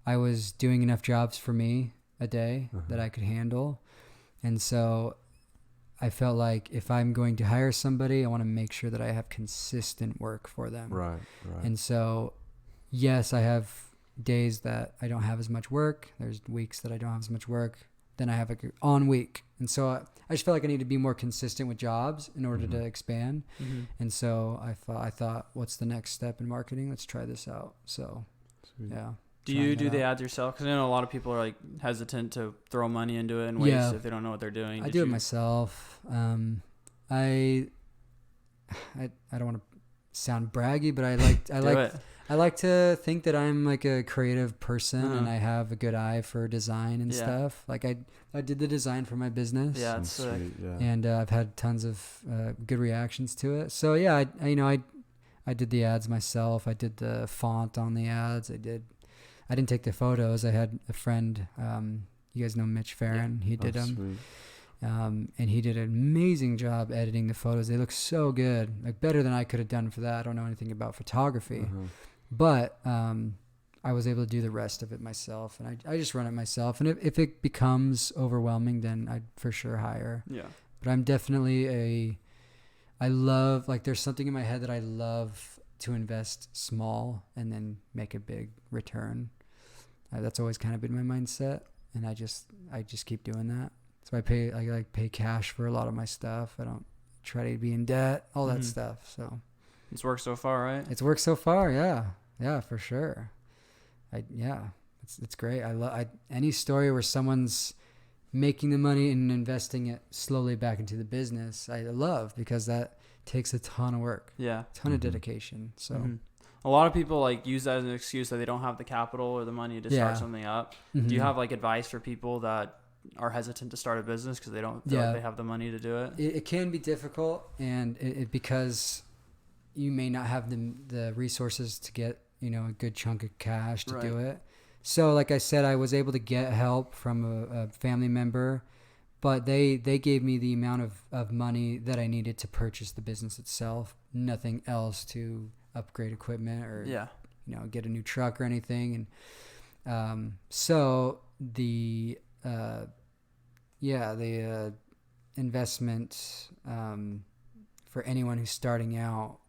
I was doing enough jobs for me a day that I could handle. And so I felt like if I'm going to hire somebody, I want to make sure that I have consistent work for them. Right. And so, yes, I have days that I don't have as much work. There's weeks that I don't have as much work. Then I have an on week. And so I just felt like I need to be more consistent with jobs in order to expand. Mm-hmm. And so I thought, what's the next step in marketing? Let's try this out. So, Sweet. Yeah. Do you do the ads yourself? Because I know a lot of people are like hesitant to throw money into it and waste if they don't know what they're doing. I do it myself. I don't want to sound braggy, but I like to think that I'm like a creative person and I have a good eye for design and stuff. Like I did the design for my business. Yeah, it's sick. And I've had tons of good reactions to it. So yeah, I did the ads myself. I did the font on the ads. I didn't take the photos. I had a friend, you guys know Mitch Farron. He did them. And he did an amazing job editing the photos. They look so good, like better than I could have done for that. I don't know anything about photography, but I was able to do the rest of it myself, and I just run it myself. And if it becomes overwhelming, then I'd for sure hire. Yeah. But I'm definitely there's something in my head that I love to invest small and then make a big return. That's always kind of been my mindset, and I just keep doing that. So I pay cash for a lot of my stuff. I don't try to be in debt, all that stuff. So it's worked so far, right? It's worked so far, yeah, for sure. It's great. I any story where someone's making the money and investing it slowly back into the business, I love, because that takes a ton of work, a ton of dedication. So. A lot of people like use that as an excuse that they don't have the capital or the money to start something up. Do you have like advice for people that are hesitant to start a business because they don't feel like they have the money to do it? It can be difficult, and because you may not have the resources to get a good chunk of cash to do it. So like I said, I was able to get help from a family member, but they gave me the amount of money that I needed to purchase the business itself, nothing else to upgrade equipment or get a new truck or anything. And so the investment for anyone who's starting out,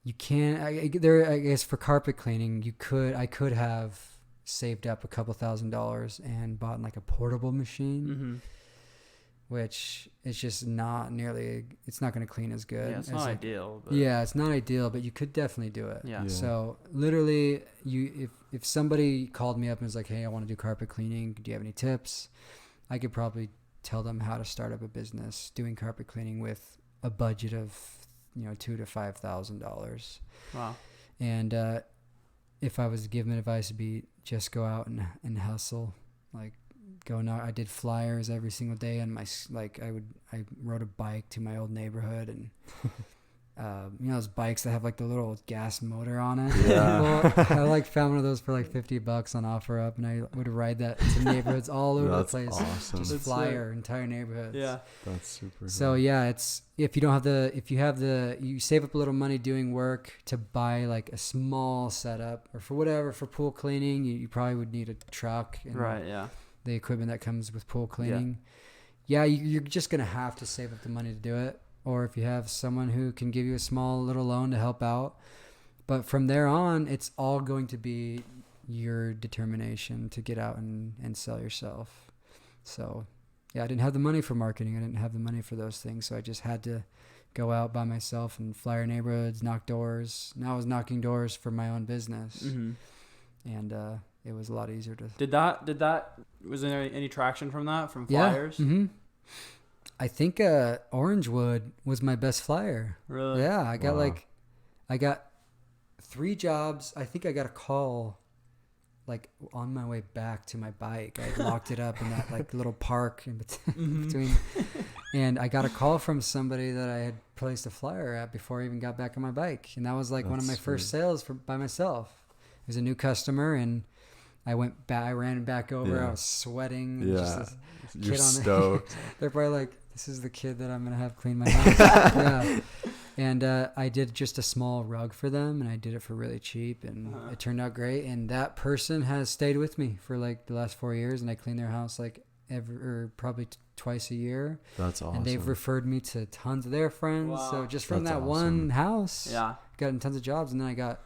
you can't. I guess for carpet cleaning, I could have saved up a couple $1,000s and bought like a portable machine, which is just not nearly. It's not going to clean as good. Yeah, it's not ideal. But it's not ideal, but you could definitely do it. Yeah. So literally, if somebody called me up and was like, "Hey, I want to do carpet cleaning. Do you have any tips?" I could probably tell them how to start up a business doing carpet cleaning with a budget of $2,000 to $5,000. Wow. And if I was to give them advice, it'd be just go out and hustle. Like I did flyers every single day, and I rode a bike to my old neighborhood, and those bikes that have like the little gas motor on it. Yeah. Well, I like found one of those for like $50 on OfferUp, and I would ride that to neighborhoods all over the place. Awesome. Just That's fly sick. our entire neighborhoods. Yeah. That's super So cool. yeah, it's if you save up a little money doing work to buy like a small setup or for pool cleaning, you probably would need a truck and Right. Yeah. the equipment that comes with pool cleaning. Yeah, you're just gonna have to save up the money to do it. Or if you have someone who can give you a small little loan to help out. But from there on, it's all going to be your determination to get out and sell yourself. So, yeah, I didn't have the money for marketing. I didn't have the money for those things. So I just had to go out by myself and fly our neighborhoods, knock doors. Now I was knocking doors for my own business. Mm-hmm. And it was a lot easier to... Was there any traction from that, from Yeah. flyers? Mm-hmm. I think Orangewood was my best flyer. Really? Yeah, I got Wow. 3 jobs. I think I got a call like on my way back to my bike. I locked it up in that like little park in between. And I got a call from somebody that I had placed a flyer at before I even got back on my bike. And that was like one of my That's first sweet. sales by myself. It was a new customer, and I went back. I ran back over. Yeah. I was sweating. And Yeah. just this You're kid on the- stoked. They're probably like, this is the kid that I'm going to have clean my house. Yeah. And I did just a small rug for them, and I did it for really cheap, and it turned out great. And that person has stayed with me for like the last 4 years, and I clean their house like probably twice a year. That's awesome. And they've referred me to tons of their friends. Wow. So just from That's that awesome. one house, Yeah. gotten tons of jobs. And then I got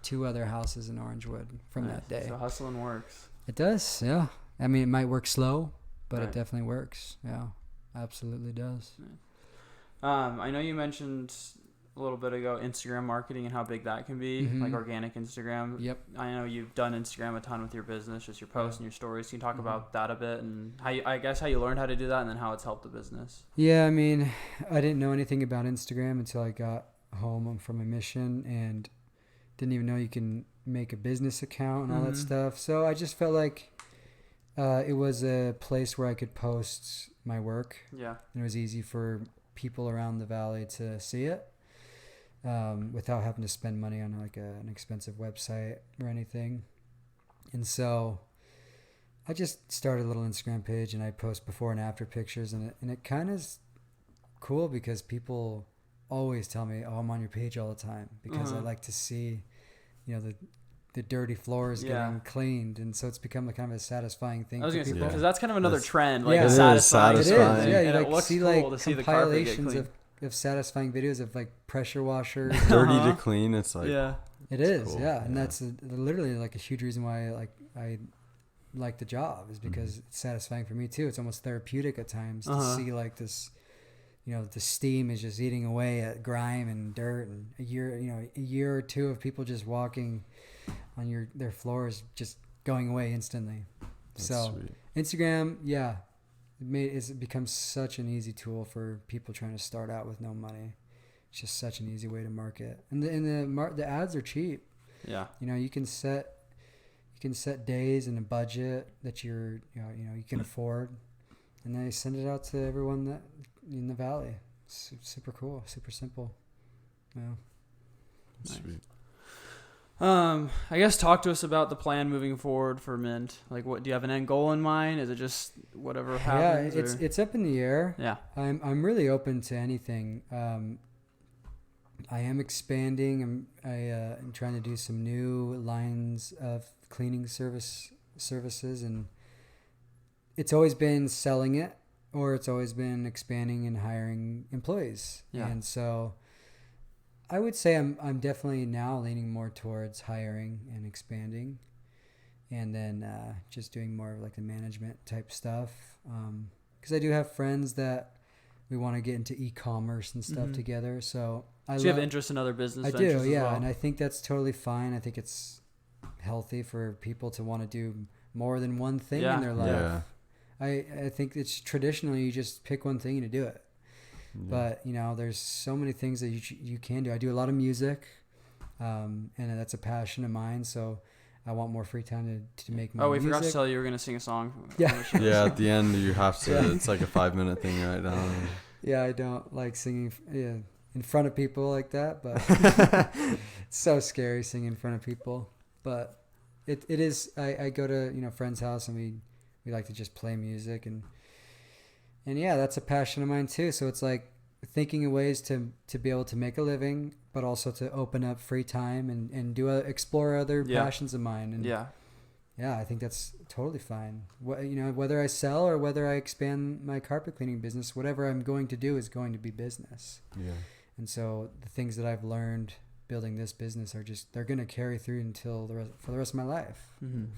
2 other houses in Orangewood from Nice. that day. So hustling works. It does, yeah. I mean, it might work slow, but Right. it definitely works. Yeah, absolutely does. I know you mentioned a little bit ago Instagram marketing and how big that can be, Mhm. like organic Instagram. Yep. I know you've done Instagram a ton with your business, just your posts and your stories. Can you talk Mhm. about that a bit and how you learned how to do that, and then how it's helped the business? Yeah, I mean, I didn't know anything about Instagram until I got home from a mission, and didn't even know you can make a business account and all that Mhm. stuff. So I just felt like it was a place where I could post my work, Yeah. and it was easy for people around the valley to see it without having to spend money on like an expensive website or anything. And so I just started a little Instagram page, and I post before and after pictures, and it kind of is cool because people always tell me, "Oh, I'm on your page all the time," because I like to see, the dirty floors Yeah. getting cleaned, and so it's become a kind of a satisfying thing I was for gonna say, people. because that's kind of another It's- trend, like Yeah. a It is satisfying. It is, satisfying. yeah. You and like it looks see cool like to see the carpet get compilations clean. of satisfying videos of like pressure washers. Dirty Uh-huh. to clean. It's like Yeah. It is, cool, yeah, and yeah. that's literally like a huge reason why I like the job, is because it's satisfying for me too. It's almost therapeutic at times to see like this, the steam is just eating away at grime and dirt, and a year or two of people just walking on their floors just going away instantly. that's So sweet. Instagram, yeah, it's become such an easy tool for people trying to start out with no money. It's just such an easy way to market, and the ads are cheap. Yeah. You can set days and a budget that you can afford, and they send it out to everyone that in the valley. It's super cool, super simple. Yeah. Nice. Sweet. I guess talk to us about the plan moving forward for Mint. Like, what do you have an end goal in mind? Is it just whatever happens? Yeah, or? it's up in the air. Yeah. I'm really open to anything. I am expanding. I'm trying to do some new lines of cleaning services, and it's always been selling it, or it's always been expanding and hiring employees. Yeah. And so I would say I'm definitely now leaning more towards hiring and expanding, and then just doing more of like the management type stuff. Because I do have friends that we want to get into e-commerce and stuff together. So you have interest in other business I ventures do, as yeah, well? and I think that's totally fine. I think it's healthy for people to want to do more than one thing Yeah. in their life. Yeah. I think it's traditionally you just pick one thing and you do it. Yeah. But there's so many things that you can do. I do a lot of music, and that's a passion of mine. So I want more free time to make more Oh, we music. forgot to tell you we're gonna sing a song. Yeah. on the show. Yeah, at the end you have to. Yeah. It's like a 5-minute thing right now. Yeah, I don't like singing. Yeah, in front of people like that, but it's so scary singing in front of people. But it is. I go to friend's house and we like to just play music and yeah, that's a passion of mine too. So it's like thinking of ways to be able to make a living, but also to open up free time and explore other passions of mine. And yeah, I think that's totally fine. Whether I sell or whether I expand my carpet cleaning business, whatever I'm going to do is going to be business. Yeah. And so the things that I've learned building this business they're going to carry through for the rest of my life,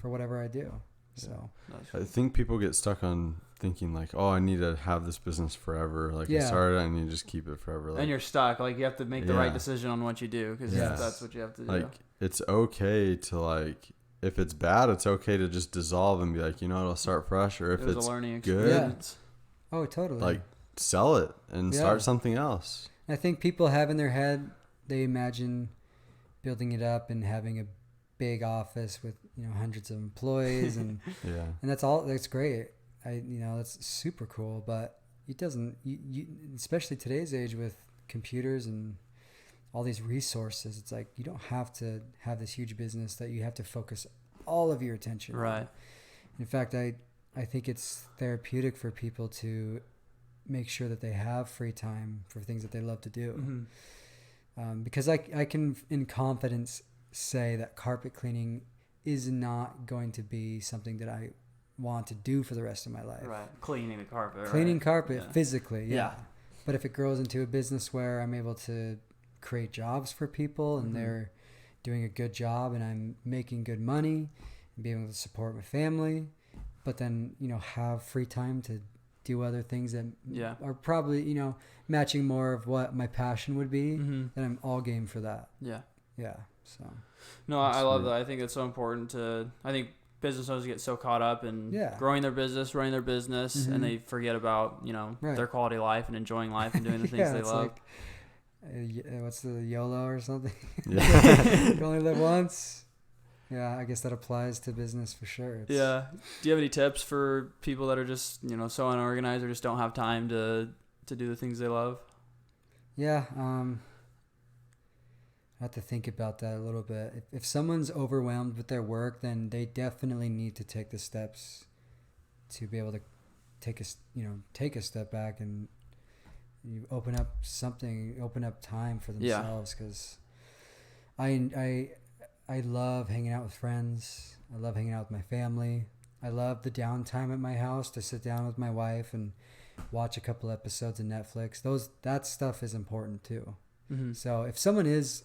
for whatever I do. So I think people get stuck on thinking like, oh, I need to have this business forever. Like I started, I need to just keep it forever. Like, and you're stuck. Like you have to make the right decision on what you do because that's what you have to do. Like it's okay to like, if it's bad, it's okay to just dissolve and be like, it'll start fresh. Or if it's a learning good, experience. Oh, totally. Like sell it and start something else. I think people have in their head, they imagine building it up and having a big office with hundreds of employees and and that's great. That's super cool, but it doesn't you especially today's age with computers and all these resources, it's like you don't have to have this huge business that you have to focus all of your attention on. In fact, I think it's therapeutic for people to make sure that they have free time for things that they love to do. Because I can in confidence say that carpet cleaning is not going to be something that I want to do for the rest of my life. Right. Cleaning the carpet. Cleaning carpet physically. Yeah. But if it grows into a business where I'm able to create jobs for people and they're doing a good job and I'm making good money and being able to support my family, but then, have free time to do other things that are probably, matching more of what my passion would be, then I'm all game for that. Yeah. Yeah. So. No, I love that. I think it's so important I think business owners get so caught up in growing their business, running their business, and they forget about, their quality of life and enjoying life and doing the things they love. Like, what's the YOLO or something? You only live once. Yeah, I guess that applies to business for sure. Do you have any tips for people that are just, so unorganized or just don't have time to do the things they love? Yeah, I have to think about that a little bit. If someone's overwhelmed with their work, then they definitely need to take the steps to be able to take a step back and you open up time for themselves. Because I love hanging out with friends. I love hanging out with my family. I love the downtime at my house to sit down with my wife and watch a couple episodes of Netflix. That stuff is important too. So if someone is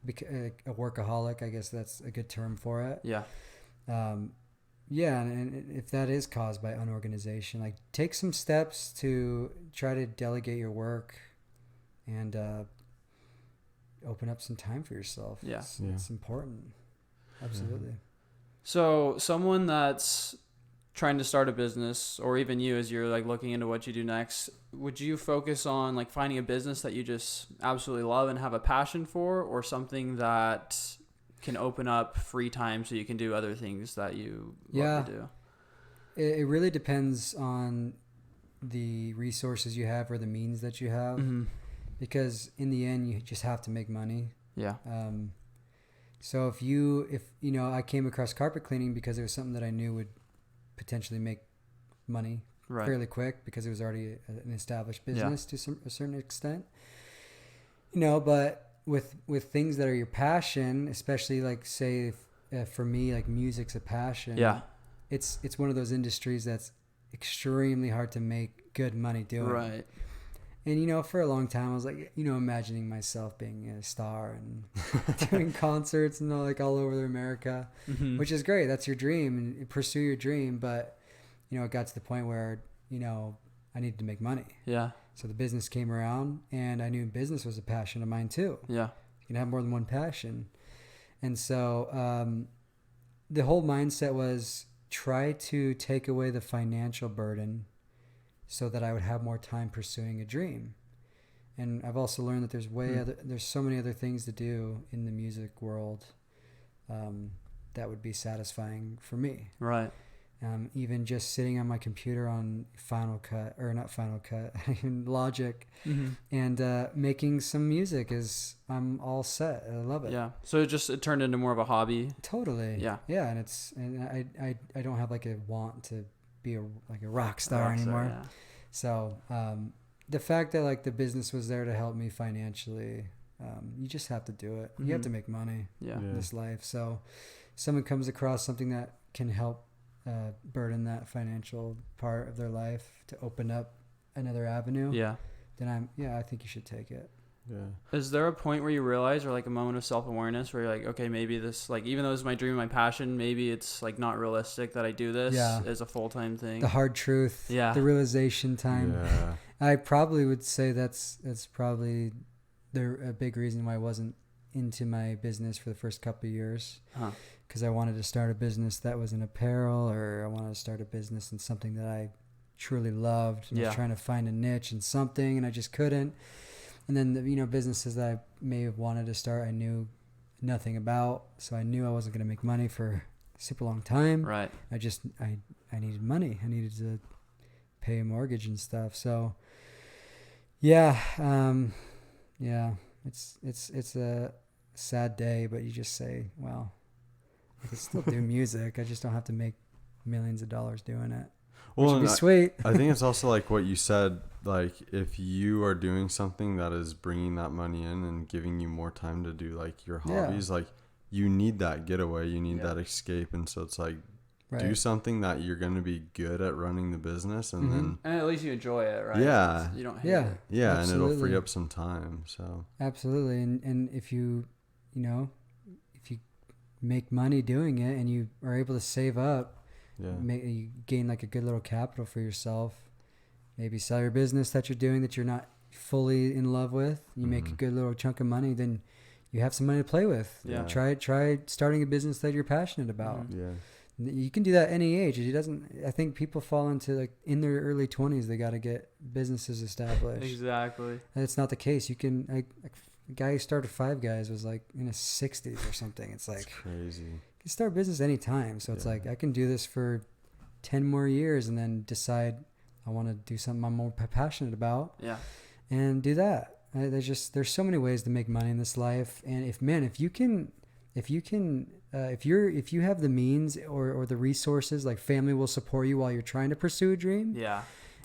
a workaholic, I guess that's a good term for it. And if that is caused by unorganization, like take some steps to try to delegate your work and open up some time for yourself. It's important. Absolutely. So someone that's trying to start a business, or even you as you're like looking into what you do next, would you focus on like finding a business that you just absolutely love and have a passion for, or something that can open up free time so you can do other things that you love to do? It really depends on the resources you have or the means that you have, because in the end you just have to make money. So if I came across carpet cleaning because it was something that I knew would potentially make money fairly quick because it was already an established business to a certain extent, but with things that are your passion, especially like say for me, like music's a passion. It's one of those industries that's extremely hard to make good money doing. And for a long time I was like, imagining myself being a star and doing concerts and all over America, which is great. That's your dream and pursue your dream. But, it got to the point where, I needed to make money. So the business came around and I knew business was a passion of mine too. You can have more than one passion. And so the whole mindset was try to take away the financial burden so that I would have more time pursuing a dream. And I've also learned that there's so many other things to do in the music world that would be satisfying for me. Even just sitting on my computer on Logic, and making some music I'm all set. I love it. Yeah. So it turned into more of a hobby. Totally. Yeah. Yeah, and I don't have like a want to be a rock star anymore. Yeah. So the fact that like the business was there to help me financially, you just have to do it. You have to make money in this life. So someone comes across something that can help burden that financial part of their life to open up another avenue, then I think you should take it. Yeah. Is there a point where you realize, or like a moment of self-awareness where you're like, okay, maybe this, like, even though this is my dream and my passion, maybe it's like not realistic that I do this as a full-time thing? The hard truth, the realization time. Yeah. I probably would say that's probably a big reason why I wasn't into my business for the first couple of years. Because I wanted to start a business that was in apparel, or I wanted to start a business in something that I truly loved. I was trying to find a niche in something, and I just couldn't. And then the businesses that I may have wanted to start, I knew nothing about, so I knew I wasn't going to make money for a super long time. Right. I needed money. I needed to pay a mortgage and stuff. So it's a sad day, but you just say, well, I can still do music. I just don't have to make millions of dollars doing it. Which would be sweet. I think it's also like what you said, like if you are doing something that is bringing that money in and giving you more time to do like your hobbies, like you need that getaway, you need that escape. And so it's like, do something that you're going to be good at running the business, and at least you enjoy it, right? Yeah. You don't hate it. Yeah. Absolutely. And it'll free up some time. So absolutely. And if you make money doing it and you are able to save up, you gain like a good little capital for yourself, maybe sell your business that you're doing that you're not fully in love with, you make a good little chunk of money, then you have some money to play with. Try starting a business that you're passionate about. You can do that at any age. I think people fall into like in their early 20s they got to get businesses established. Exactly. And it's not the case. You can the guy who started Five Guys was like in his 60s or something. It's like, it's crazy. You can start a business anytime. So it's like, I can do this for 10 more years and then decide I want to do something I'm more passionate about. Yeah. And do that. There's so many ways to make money in this life. And if you have the means or the resources, like family will support you while you're trying to pursue a dream. Yeah.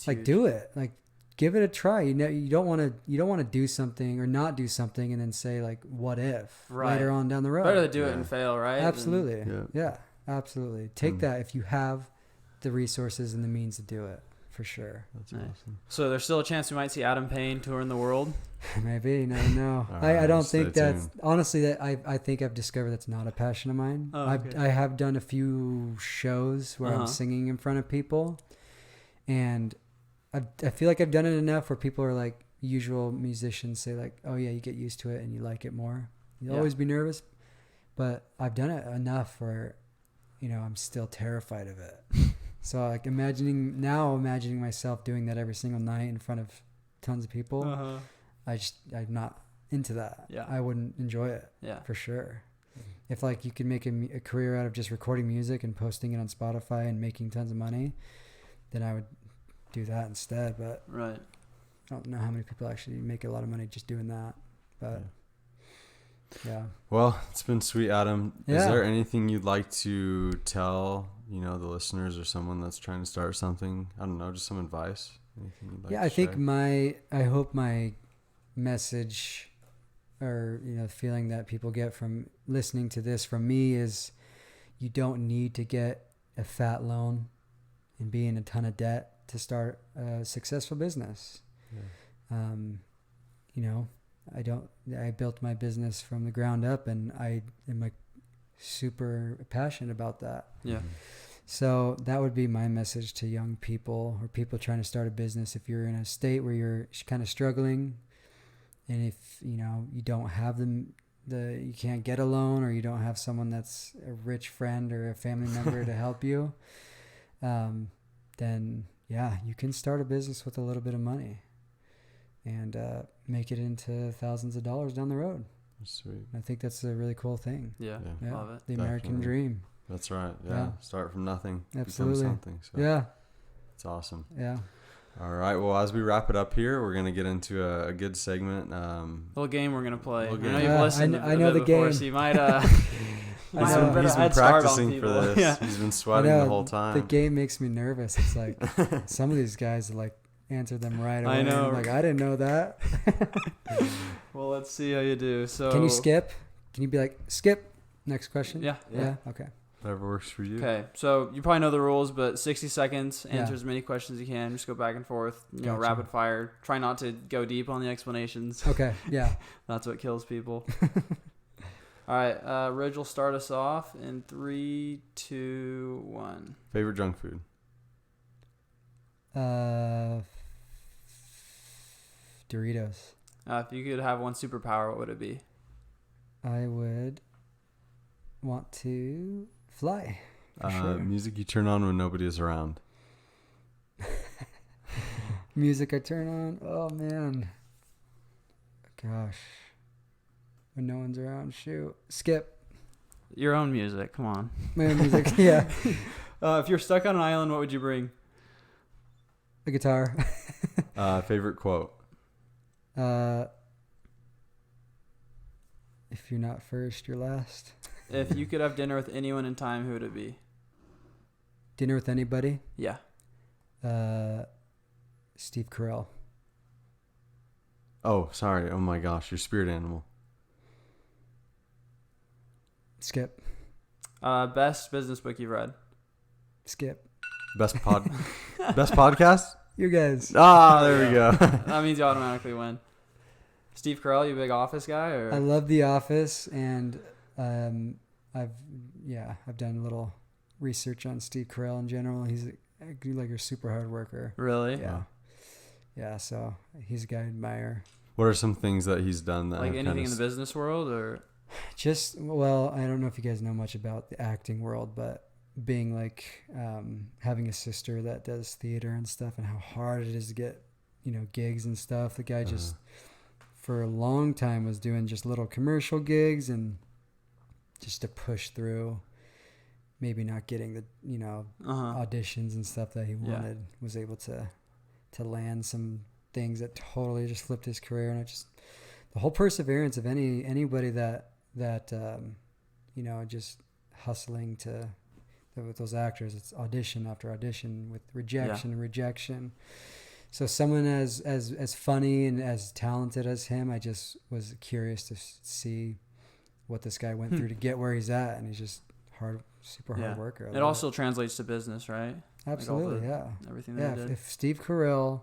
Like huge. Do it. Like, give it a try. You don't want to do something or not do something and then say like, what if later on down the road. Better to do it and fail, right? Absolutely. Yeah, absolutely. Take that if you have the resources and the means to do it, for sure. That's awesome. So there's still a chance we might see Adam Payne touring the world? Maybe. You never know. I don't think that's honestly that I think I've discovered that's not a passion of mine. I have done a few shows where I'm singing in front of people, and I feel like I've done it enough where people are like, usual musicians say like, oh yeah, you get used to it and you like it more. You'll always be nervous, but I've done it enough where, I'm still terrified of it. So like imagining myself doing that every single night in front of tons of people, I'm not into that. Yeah. I wouldn't enjoy it. Yeah. For sure. If like you could make a career out of just recording music and posting it on Spotify and making tons of money, then I would do that instead. But I don't know how many people actually make a lot of money just doing that. But well, it's been sweet, Adam. Is there anything you'd like to tell the listeners or someone that's trying to start something? I don't know, just some advice. Anything you'd like to think I hope my message or feeling that people get from listening to this from me is you don't need to get a fat loan and be in a ton of debt to start a successful business. I built my business from the ground up and I am like super passionate about that. Yeah. So that would be my message to young people or people trying to start a business. If you're in a state where you're kind of struggling and if you don't have you can't get a loan or you don't have someone that's a rich friend or a family member to help you, then you can start a business with a little bit of money and make it into thousands of dollars down the road. That's sweet. I think that's a really cool thing. Yeah. Love it. The American dream. That's right. Yeah. Start from nothing. Absolutely. Become something. So Yeah. it's awesome. Yeah. All right. Well, as we wrap it up here, we're going to get into a good segment. Little game we're going to play. Little I game. know you've Yeah, listened I a know bit the before, game. so you might He's been practicing for this. Yeah. He's been sweating the whole time. The game makes me nervous. It's like some of these guys like answer them right away. I know. I'm like, I didn't know that. Well, let's see how you do. So Can you skip? Can you be like, skip? Next question? Yeah. Yeah. Okay. Whatever works for you. Okay, so you probably know the rules, but 60 seconds, answer Yeah. as many questions as you can. Just go back and forth, Gotcha. rapid fire. Try not to go deep on the explanations. Okay. Yeah. That's what kills people. All right, Ridge will start us off in 3, 2, 1. Favorite junk food? Doritos. If you could have one superpower, what would it be? I would want to fly. For sure. Music you turn on when nobody is around. Music I turn on. Oh man. Gosh. When no one's around, shoot. Skip. Your own music. Come on. My own music. Yeah. If you're stuck on an island, what would you bring? The guitar. Favorite quote? If you're not first, you're last. If you could have dinner with anyone in time, who would it be? Dinner with anybody? Yeah. Steve Carell. Oh, sorry. Oh my gosh, your spirit animal. Skip. Best business book you've read? Skip. Best podcast? You guys. There we go. That means you automatically win. Steve Carell, you a big Office guy? Or? I love The Office, and I've done a little research on Steve Carell in general. He's like a super hard worker. Really? Yeah. Wow. Yeah, so he's a guy I admire. What are some things that he's done that Like have anything kinda in the business world, or? Well, I don't know if you guys know much about the acting world, but being like having a sister that does theater and stuff, and how hard it is to get, gigs and stuff. The guy just for a long time was doing just little commercial gigs and just to push through, maybe not getting the, auditions and stuff that he wanted, was able to land some things that totally just flipped his career. And it just, the whole perseverance of anybody that just hustling with those actors, it's audition after audition with rejection and rejection. So someone as funny and as talented as him, I just was curious to see what this guy went through to get where he's at, and he's just super hard worker. It also translates to business, right? Absolutely, like everything yeah. that he did. If Steve Carell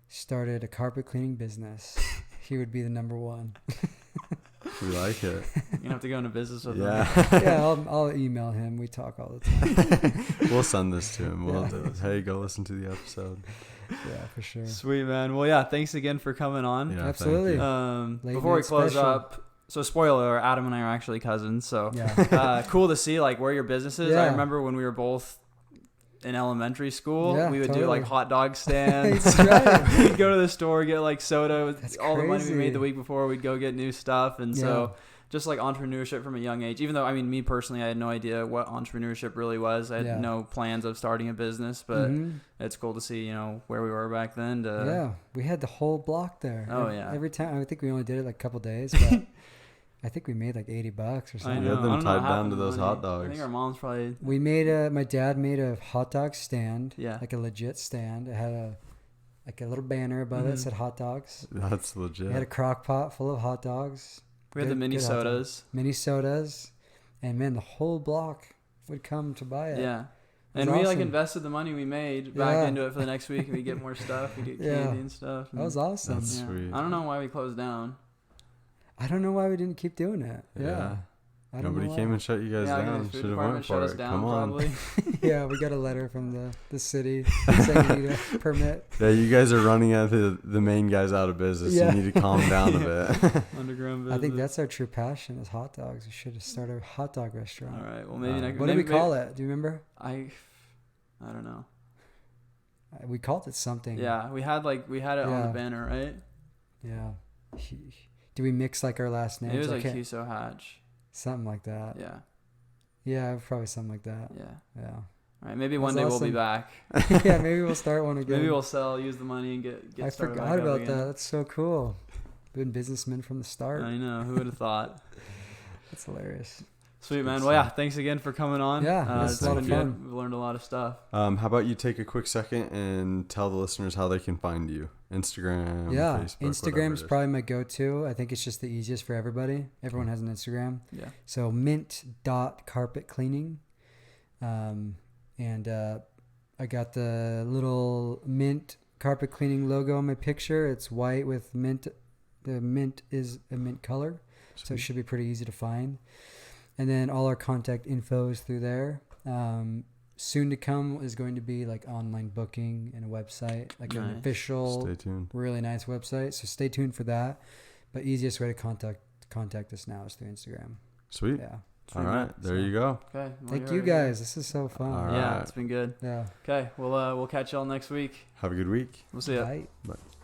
started a carpet cleaning business, he would be the number one. We like it. You're gonna have to go into business with him. Yeah, I'll email him. We talk all the time. We'll send this to him. Hey, go listen to the episode. Yeah, for sure. Sweet, man. Well, yeah, thanks again for coming on. Yeah, absolutely. Before we close up, so spoiler, Adam and I are actually cousins, so cool to see like where your business is. Yeah. I remember when we were both in elementary school, we would do totally. like hot dog stands. That's right. We'd go to the store, get like soda with That's all the money we crazy. made the week before. We'd go get new stuff, and so just like entrepreneurship from a young age. Even though, I mean, me personally, I had no idea what entrepreneurship really was. I had no plans of starting a business, but it's cool to see, where we were back then. We had the whole block there. Oh, yeah. Every time, I think we only did it like a couple days, but I think we made like $80 or I something. You know. had them I don't know tied what down happened to those money. hot dogs. I think our mom's probably. We my dad made a hot dog stand. Yeah. Like a legit stand. It had a little banner above it that said hot dogs. That's legit. It had a crock pot full of hot dogs. We had the mini sodas. Mini sodas. And man, the whole block would come to buy it. Yeah. It And was we like awesome. invested the money we made back into it for the next week, and we get more stuff. We get candy and stuff. And That was awesome. That's sweet. I don't know why we closed down. I don't know why we didn't keep doing it. Yeah. I don't Nobody know came why. and shut you guys Yeah, down. the food Should have department went shut for us it. down Come on. probably. Yeah, we got a letter from the city saying you need a permit. Yeah, you guys are running the main guys out of business. Yeah. You need to calm down a bit. Underground business. I think that's our true passion is hot dogs. We should have started a hot dog restaurant. All right. Well, maybe next. What did we call it? Do you remember? I don't know. We called it something. Yeah, we had it on the banner, right? Yeah. Do we mix like our last names? It was like Okay. Huso Hatch. Something like that. Yeah. Yeah, probably something like that. Yeah. Yeah. All right, maybe That's one day we'll awesome. be back. Yeah, maybe we'll start one again. Maybe we'll use the money and get I started back forgot up about again. that. That's so cool. Been businessmen from the start. I know. Who would have thought? That's hilarious. Sweet, man. Well, yeah, thanks again for coming on. Yeah, it's a lot been of good. fun. We've learned a lot of stuff. How about you take a quick second and tell the listeners how they can find you? Instagram, Yeah, Facebook, Instagram's probably my go-to. I think it's just the easiest for everybody. Everyone has an Instagram. Yeah. So mint.carpetcleaning. And I got the little mint carpet cleaning logo on my picture. It's white with mint. The mint is a mint color. So it should be pretty easy to find. And then all our contact info is through there. Soon to come is going to be like online booking and a website, like an official, Stay tuned. really nice website. So stay tuned for that. But easiest way to contact us now is through Instagram. Sweet. Yeah. All right. There you go. Okay. Well, Thank you're you already guys. This is so fun. All Yeah, right. it's been good. Yeah. Okay. We'll catch y'all next week. Have a good week. We'll see ya. Bye. Bye.